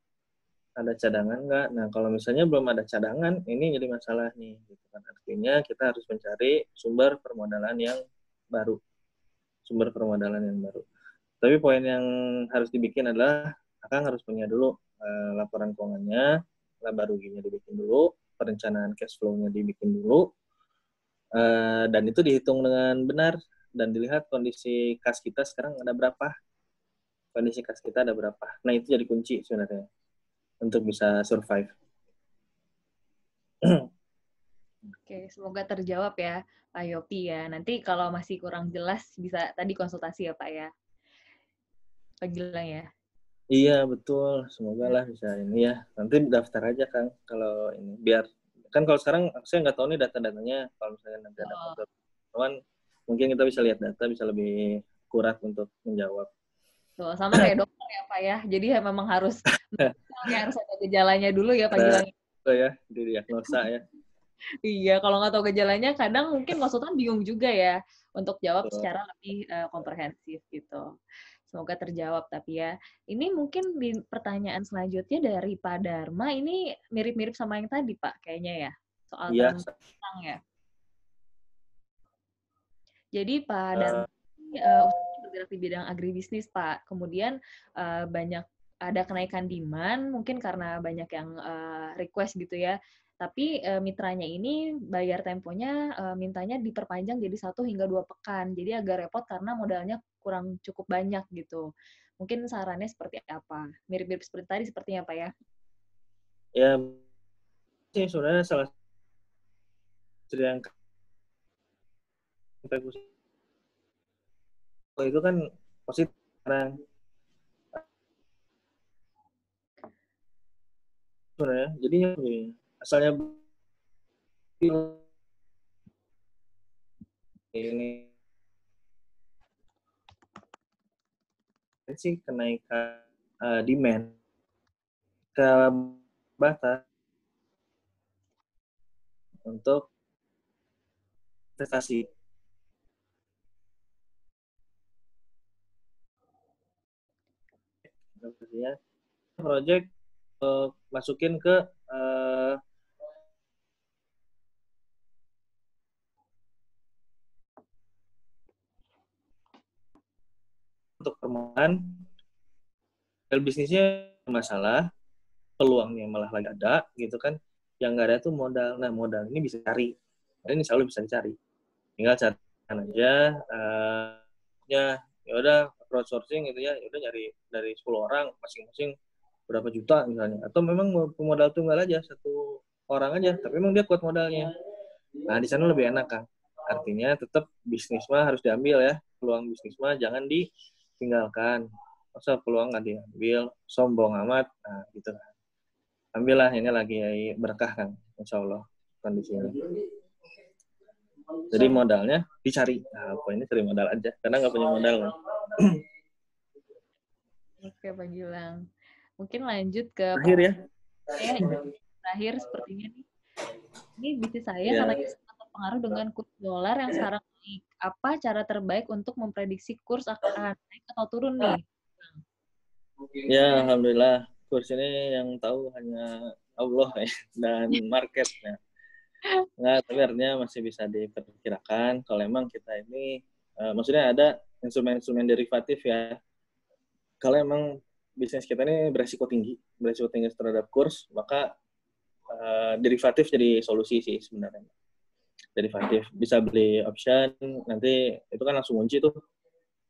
ada cadangan nggak. Nah kalau misalnya belum ada cadangan, ini jadi masalah nih, gitu kan. Artinya kita harus mencari sumber permodalan yang baru. Tapi poin yang harus dibikin adalah Akang harus punya dulu laporan keuangannya, laba ruginya dibikin dulu, perencanaan cash flow-nya dibikin dulu, dan itu dihitung dengan benar dan dilihat kondisi kas kita sekarang ada berapa. Nah itu jadi kunci sebenarnya untuk bisa survive. Oke, semoga terjawab ya Pak Yopi ya. Nanti kalau masih kurang jelas bisa tadi konsultasi ya Pak ya. Pak Gilang ya. Iya betul, semoga lah bisa ini ya. Nanti daftar aja Kang kalau ini, biar kan kalau sekarang saya nggak tahu nih data-datanya. Kalau misalnya nanti ada pertemuan, mungkin kita bisa lihat data, bisa lebih akurat untuk menjawab. Tuh, sama kayak dokter ya Pak ya. Jadi ya memang harus harus ada gejalanya dulu ya Pak Gilang. Itu ya, didiagnosa ya. Iya, kalau nggak tahu gejalanya kadang mungkin konsultan bingung juga ya untuk jawab secara lebih komprehensif gitu. Semoga terjawab tapi ya. Ini mungkin di pertanyaan selanjutnya dari Pak Dharma, ini mirip-mirip sama yang tadi Pak kayaknya ya. Soal tentang ya. Jadi Pak Dharma bergerak di bidang agribisnis Pak. Kemudian banyak ada kenaikan demand mungkin karena banyak yang request gitu ya. Tapi mitranya ini bayar temponya mintanya diperpanjang jadi 1 hingga 2 pekan. Jadi agak repot karena modalnya kurang cukup banyak gitu. Mungkin sarannya seperti apa? Mirip-mirip seperti tadi sepertinya Pak ya? Ya, sih sebenarnya salah satu yang itu kan positif karena sebenarnya jadinya asalnya ini sih kenaikan demand ke batas untuk investasi. Project masukin ke untuk permulaan bisnisnya masalah, peluangnya malah lagi ada gitu kan, yang nggak ada tuh modal. Nah modal ini bisa cari, ini selalu bisa dicari, tinggal cari aja ya udah crowdsourcing gitu ya udah nyari dari 10 orang masing-masing berapa juta misalnya, atau memang pemodal tunggal aja 1 orang aja tapi memang dia kuat modalnya. Nah di sana lebih enak kan, artinya tetap bisnis mah harus diambil ya, peluang bisnis mah jangan ditinggalkan. Masa peluang nggak diambil, sombong amat, nah gitu kan. Ambillah, ini lagi berkah kan, insya Allah kondisinya. Jadi modalnya dicari. Nah, ini cari modal aja, karena nggak punya modal kan. Oke Pak Gilang. Mungkin lanjut ke Terakhir ya. Terakhir sepertinya nih. Ini bisnis saya karena sangat terpengaruh dengan kurs dolar yang sekarang naik. Apa cara terbaik untuk memprediksi kurs akan naik atau turun nih? Ya, alhamdulillah. Kurs ini yang tahu hanya Allah ya, dan marketnya. Nggak, tapi artinya masih bisa diperkirakan kalau emang kita ini, maksudnya ada instrumen-instrumen derivatif ya. Kalau emang bisnis kita ini beresiko tinggi terhadap kurs, maka derivatif jadi solusi sih sebenarnya. Derivatif bisa beli option, nanti itu kan langsung kunci tuh.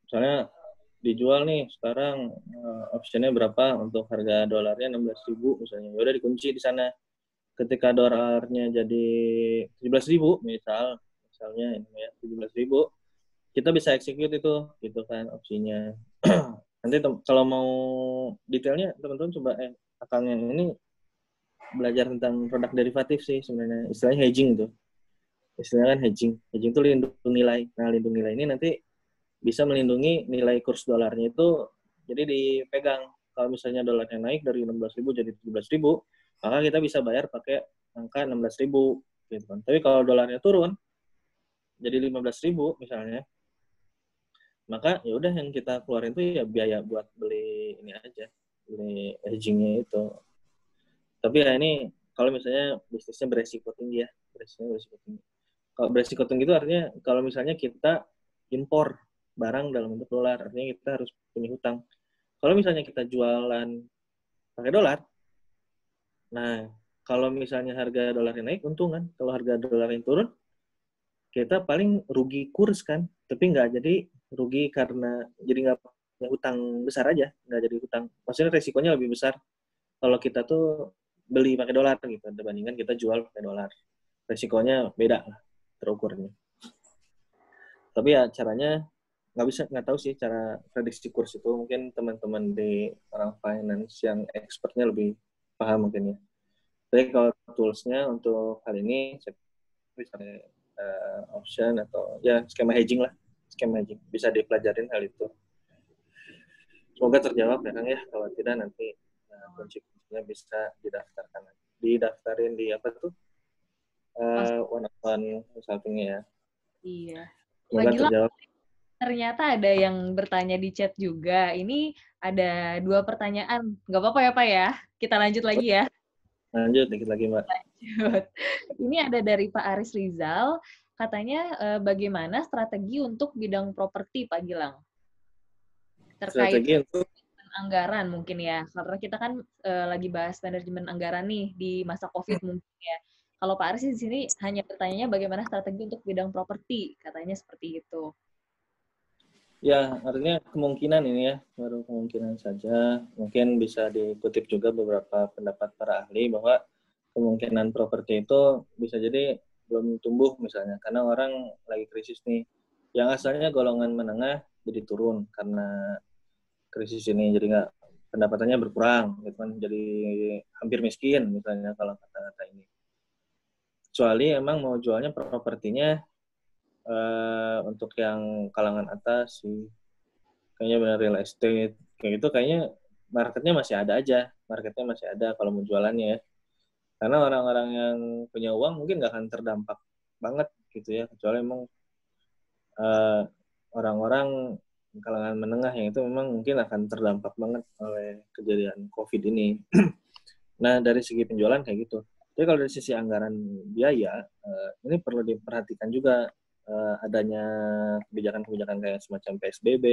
Misalnya dijual nih sekarang optionnya berapa untuk harga dolarnya 16.000 misalnya, ya udah dikunci di sana. Ketika dolarnya jadi 17.000 misalnya ini ya 17.000, kita bisa execute itu gitu kan opsinya. Nanti kalau mau detailnya teman-teman coba Akang yang ini belajar tentang produk derivatif sih sebenarnya, istilahnya hedging itu. Istilahnya kan hedging itu lindung nilai. Nah lindung nilai ini nanti bisa melindungi nilai kurs dolarnya itu, jadi dipegang. Kalau misalnya dolarnya naik dari 16.000 jadi 17.000, maka kita bisa bayar pakai angka 16.000 gitu kan. Tapi kalau dolarnya turun jadi 15.000 misalnya, maka ya udah yang kita keluarin itu ya biaya buat beli ini aja, beli hedgingnya itu. Tapi ya ini kalau misalnya bisnisnya beresiko tinggi ya, beresiko tinggi. Kalau beresiko tinggi itu artinya kalau misalnya kita impor barang dalam bentuk dolar, artinya kita harus punya hutang. Kalau misalnya kita jualan pakai dolar, nah kalau misalnya harga dolarnya naik, untung kan. Kalau harga dolarnya turun, kita paling rugi kurs kan, tapi nggak jadi rugi karena jadi nggak punya hutang besar aja, nggak jadi hutang. Maksudnya resikonya lebih besar kalau kita tuh beli pakai dolar gitu dibandingkan kita jual pakai dolar. Resikonya beda lah terukurnya. Tapi ya caranya nggak tahu sih cara prediksi kurs itu, mungkin teman-teman di orang finance yang expertnya lebih paham mungkin ya. Tapi kalau toolsnya untuk hal ini misalnya option atau ya skema hedging lah, skema hedging bisa dipelajarin hal itu. Semoga terjawab ya Kang ya, kalau tidak nanti kunci-kuncinya bisa didaftarin di apa tuh one-on-one consulting-nya ya. Iya. Pak Semoga Gilang, terjawab. ternyata ada yang bertanya di chat juga. Ini ada 2 pertanyaan. Nggak apa-apa ya, Pak ya? Kita lanjut lagi ya. Lanjut dikit lagi Mbak. Lanjut. Ini ada dari Pak Aris Rizal. Katanya, bagaimana strategi untuk bidang properti, Pak Gilang? Terkait Strategi untuk anggaran mungkin ya. Karena kita kan lagi bahas manajemen anggaran nih di masa COVID mungkin ya. Kalau Pak Aris di sini hanya bertanya bagaimana strategi untuk bidang properti, katanya seperti itu. ya artinya kemungkinan ini ya, baru kemungkinan saja. Mungkin bisa dikutip juga beberapa pendapat para ahli bahwa kemungkinan properti itu bisa jadi belum tumbuh misalnya karena orang lagi krisis nih. Yang asalnya golongan menengah jadi turun karena krisis ini, jadi nggak, pendapatannya berkurang gitu kan, jadi hampir miskin misalnya kalau kata-kata ini. Kecuali emang mau jualnya propertinya untuk yang kalangan atas sih, kayaknya benar real estate kayak gitu, kayaknya marketnya masih ada aja, marketnya masih ada kalau mau jualannya ya. Karena orang-orang yang punya uang mungkin nggak akan terdampak banget gitu ya, kecuali emang uh, orang-orang kalangan menengah yang itu memang mungkin akan terdampak banget oleh kejadian COVID ini. Nah, dari segi penjualan kayak gitu. Tapi kalau dari sisi anggaran biaya, ini perlu diperhatikan juga adanya kebijakan-kebijakan kayak semacam PSBB,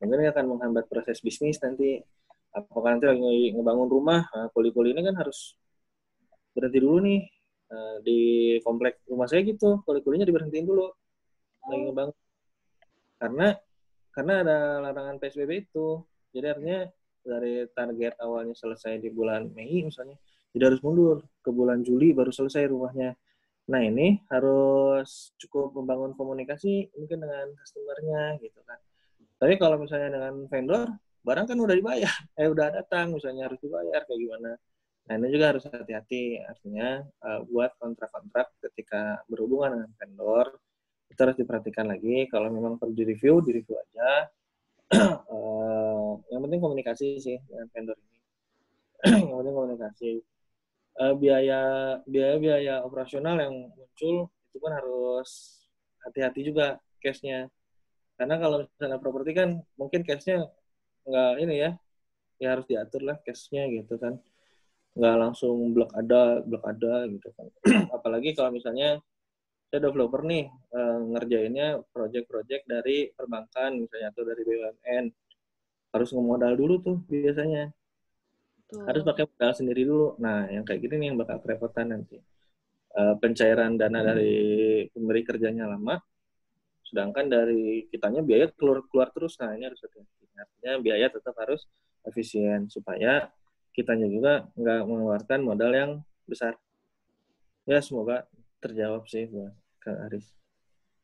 mungkin akan menghambat proses bisnis nanti. Apakah nanti lagi ngebangun rumah, kuli-kuli ini kan harus berhenti dulu nih, di komplek rumah saya gitu, kuli-kulinya diberhentiin dulu lagi ngebangun. Karena ada larangan PSBB itu. Jadi artinya dari target awalnya selesai di bulan Mei misalnya, jadi harus mundur ke bulan Juli baru selesai rumahnya. Nah ini harus cukup membangun komunikasi mungkin dengan customer-nya gitu kan. Tapi kalau misalnya dengan vendor, barang kan udah dibayar, udah datang misalnya harus dibayar kayak gimana. Nah ini juga harus hati-hati, artinya buat kontrak-kontrak ketika berhubungan dengan vendor, itu harus diperhatikan lagi. Kalau memang perlu direview aja. Yang penting komunikasi sih dengan vendor ini. Yang penting komunikasi. Biaya operasional yang muncul itu kan harus hati-hati juga case-nya. Karena kalau misalnya properti kan mungkin case-nya nggak ini ya harus diatur lah case-nya gitu kan. Nggak langsung blok ada gitu kan. Apalagi kalau misalnya saya developer nih, ngerjainnya project-project dari perbankan misalnya atau dari BUMN, harus ngemodal dulu tuh biasanya. Betul. Harus pakai modal sendiri dulu. Nah, yang kayak gini nih yang bakal kerepotan nanti. Pencairan dana dari pemberi kerjanya lama, sedangkan dari kitanya biaya keluar terus. Nah, ini harus hati-hati. Artinya biaya tetap harus efisien supaya kitanya juga nggak mengeluarkan modal yang besar. Ya, semoga terjawab sih buat Kak Aris.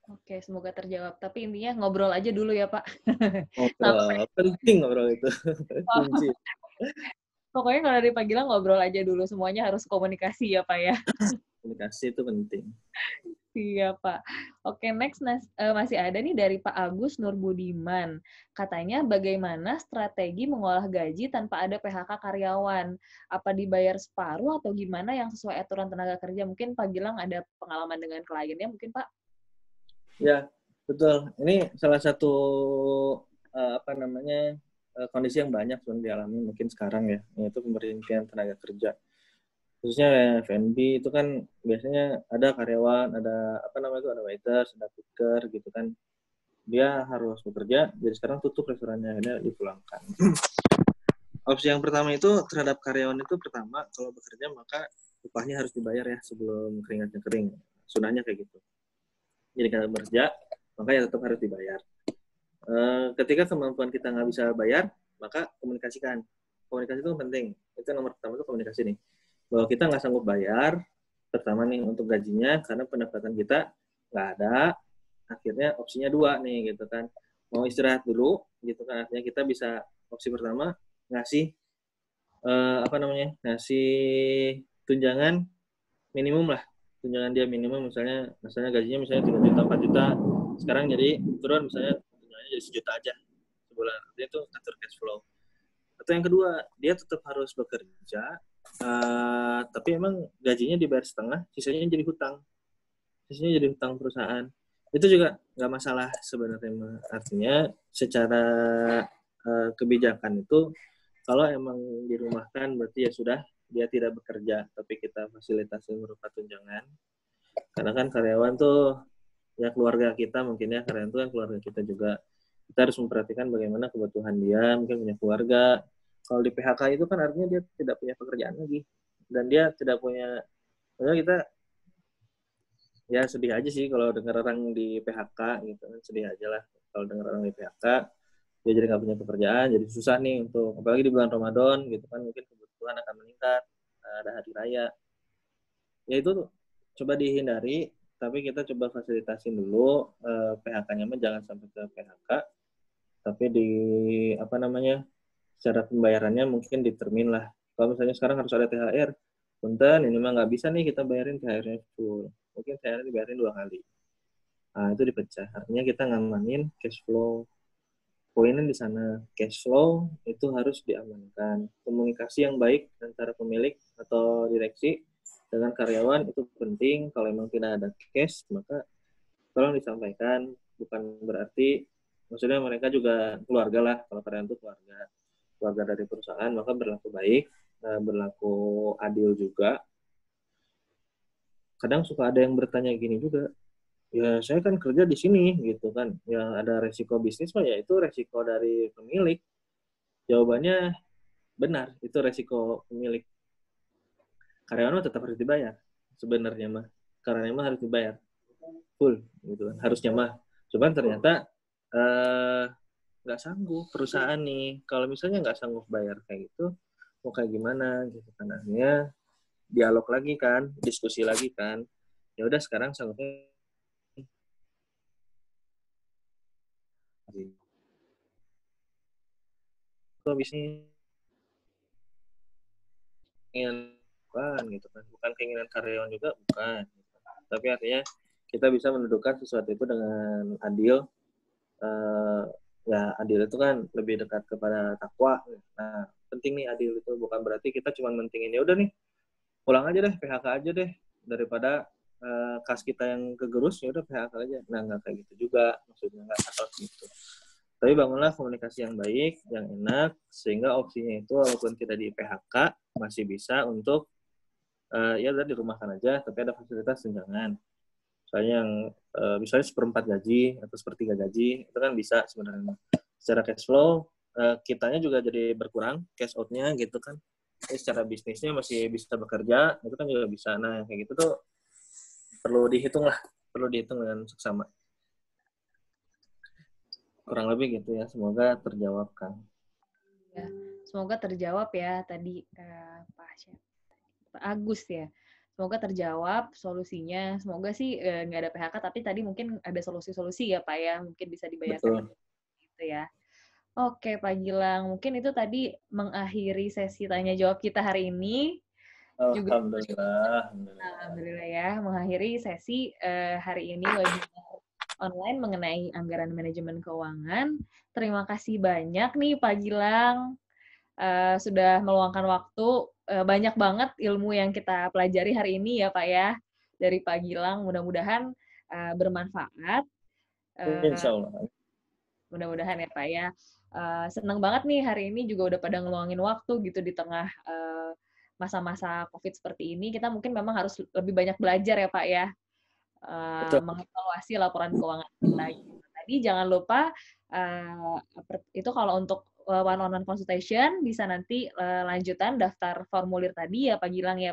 Oke, semoga terjawab. Tapi intinya ngobrol aja dulu ya, Pak. Ngobrol, penting ngobrol itu. Kunci. Pokoknya kalau dari panggilan ngobrol aja dulu. Semuanya harus komunikasi ya, Pak ya. Komunikasi itu penting. Iya, Pak. Oke, next masih ada nih dari Pak Agus Nurbudiman. Katanya bagaimana strategi mengolah gaji tanpa ada PHK karyawan? Apa dibayar separuh atau gimana yang sesuai aturan tenaga kerja? Mungkin Pak Gilang ada pengalaman dengan kliennya mungkin, Pak? Ya, betul. Ini salah satu apa namanya kondisi yang banyak sebenarnya dialami mungkin sekarang ya, yaitu pemberhentian tenaga kerja. Khususnya F&B itu kan biasanya ada karyawan, ada apa namanya itu, ada waiters, ada cooker gitu kan. Dia harus bekerja, jadi sekarang tutup restorannya, akhirnya dipulangkan. Opsi yang pertama itu terhadap karyawan itu pertama, kalau bekerja maka upahnya harus dibayar ya sebelum keringatnya kering. Sunahnya kayak gitu. Jadi kalau bekerja, maka ya tetap harus dibayar. Ketika kemampuan kita nggak bisa bayar, maka komunikasikan. Komunikasi itu penting. Itu nomor pertama itu komunikasi nih. Bahwa kita nggak sanggup bayar, pertama nih untuk gajinya, karena pendapatan kita nggak ada, akhirnya opsinya dua nih gitu kan. Mau istirahat dulu, gitu kan. Artinya kita bisa, opsi pertama, ngasih, ngasih tunjangan minimum lah. Tunjangan dia minimum, misalnya gajinya misalnya 3 juta, 4 juta, sekarang jadi turun misalnya tunjangannya jadi 1 juta aja sebulan. Artinya itu ngatur cash flow. Atau yang kedua, dia tetap harus bekerja, tapi emang gajinya dibayar setengah, sisanya jadi hutang. Sisanya jadi hutang perusahaan. Itu juga nggak masalah sebenarnya. Artinya secara kebijakan itu, kalau emang dirumahkan berarti ya sudah, dia tidak bekerja, tapi kita fasilitasi berupa tunjangan. Karena kan karyawan tuh ya keluarga kita, mungkin ya karyawan itu kan keluarga kita juga. Kita harus memperhatikan bagaimana kebutuhan dia, mungkin punya keluarga. Kalau di PHK itu kan artinya dia tidak punya pekerjaan lagi, dan dia tidak punya, maksudnya kita ya sedih aja sih kalau dengar orang di PHK gitu kan, sedih aja lah kalau dengar orang di PHK, dia jadi nggak punya pekerjaan, jadi susah nih untuk, apalagi di bulan Ramadan gitu kan, mungkin kebutuhan akan meningkat, ada hari raya, ya itu coba dihindari, tapi kita coba fasilitasin dulu, PHK-nya mah jangan sampai ke PHK, tapi di apa namanya, secara pembayarannya mungkin ditermin lah. Kalau misalnya sekarang harus ada THR, punten ini mah nggak bisa nih kita bayarin THR-nya full, mungkin THR dibayarin 2 kali. Nah, itu dipecah. Artinya kita ngamanin cash flow. Poinnya di sana, cash flow itu harus diamankan. Komunikasi yang baik antara pemilik atau direksi dengan karyawan itu penting. Kalau memang tidak ada cash, maka tolong disampaikan. Bukan berarti, maksudnya mereka juga keluarga lah. Kalau karyawan itu keluarga dari perusahaan, maka berlaku baik, berlaku adil juga. Kadang suka ada yang bertanya gini juga, ya saya kan kerja di sini gitu kan, yang ada resiko bisnis mah ya itu resiko dari pemilik. Jawabannya benar, itu resiko pemilik. Karyawan mah tetap harus dibayar sebenarnya mah, karena mah harus dibayar full gitu kan, harusnya mah. Cuman ternyata nggak sanggup perusahaan nih, kalau misalnya nggak sanggup bayar kayak gitu, mau kayak gimana gitu kan. Akhirnya dialog lagi kan, diskusi lagi kan, ya udah sekarang sanggupnya kok bisnis keinginan, bukan gitu kan, bukan keinginan karyawan juga, bukan gitu. Tapi artinya kita bisa mendudukan sesuatu itu dengan adil. Ya adil itu kan lebih dekat kepada takwa. Nah, penting nih adil itu, bukan berarti kita cuma mentingin ya udah nih pulang aja deh, PHK aja deh, daripada kas kita yang kegerus, ya udah PHK aja. Nah, nggak kayak gitu juga, maksudnya nggak asal gitu. Tapi bangunlah komunikasi yang baik, yang enak, sehingga opsinya itu walaupun kita di PHK masih bisa untuk ya udah dirumahkan aja, tapi ada fasilitas tunjangan. Misalnya yang misalnya 1/4 gaji atau 1/3 gaji, itu kan bisa sebenarnya. Secara cash flow, kitanya juga jadi berkurang, cash out-nya gitu kan. Jadi secara bisnisnya masih bisa bekerja, itu kan juga bisa. Nah, kayak gitu tuh perlu dihitung lah, perlu dihitung dengan seksama. Kurang lebih gitu ya, semoga terjawab, Kang. Ya, semoga terjawab ya tadi Pak Agus ya. Semoga terjawab solusinya. Semoga sih nggak ada PHK, tapi tadi mungkin ada solusi-solusi ya Pak ya, mungkin bisa dibayarkan Betul. gitu ya. Oke Pak Gilang, mungkin itu tadi mengakhiri sesi tanya jawab kita hari ini. juga Alhamdulillah. alhamdulillah ya mengakhiri sesi hari ini webinar online mengenai anggaran manajemen keuangan. Terima kasih banyak nih Pak Gilang sudah meluangkan waktu. Banyak banget ilmu yang kita pelajari hari ini ya Pak ya dari Pak Gilang. Mudah-mudahan bermanfaat. Insya Uh, Allah. Mudah-mudahan ya Pak ya. Senang banget nih hari ini juga udah pada ngeluangin waktu gitu di tengah masa-masa COVID seperti ini. Kita mungkin memang harus lebih banyak belajar ya Pak ya. Betul. Mengevaluasi laporan keuangan kita. Tadi jangan lupa itu kalau untuk one-on-one consultation bisa nanti lanjutan daftar formulir tadi ya Pak Gilang ya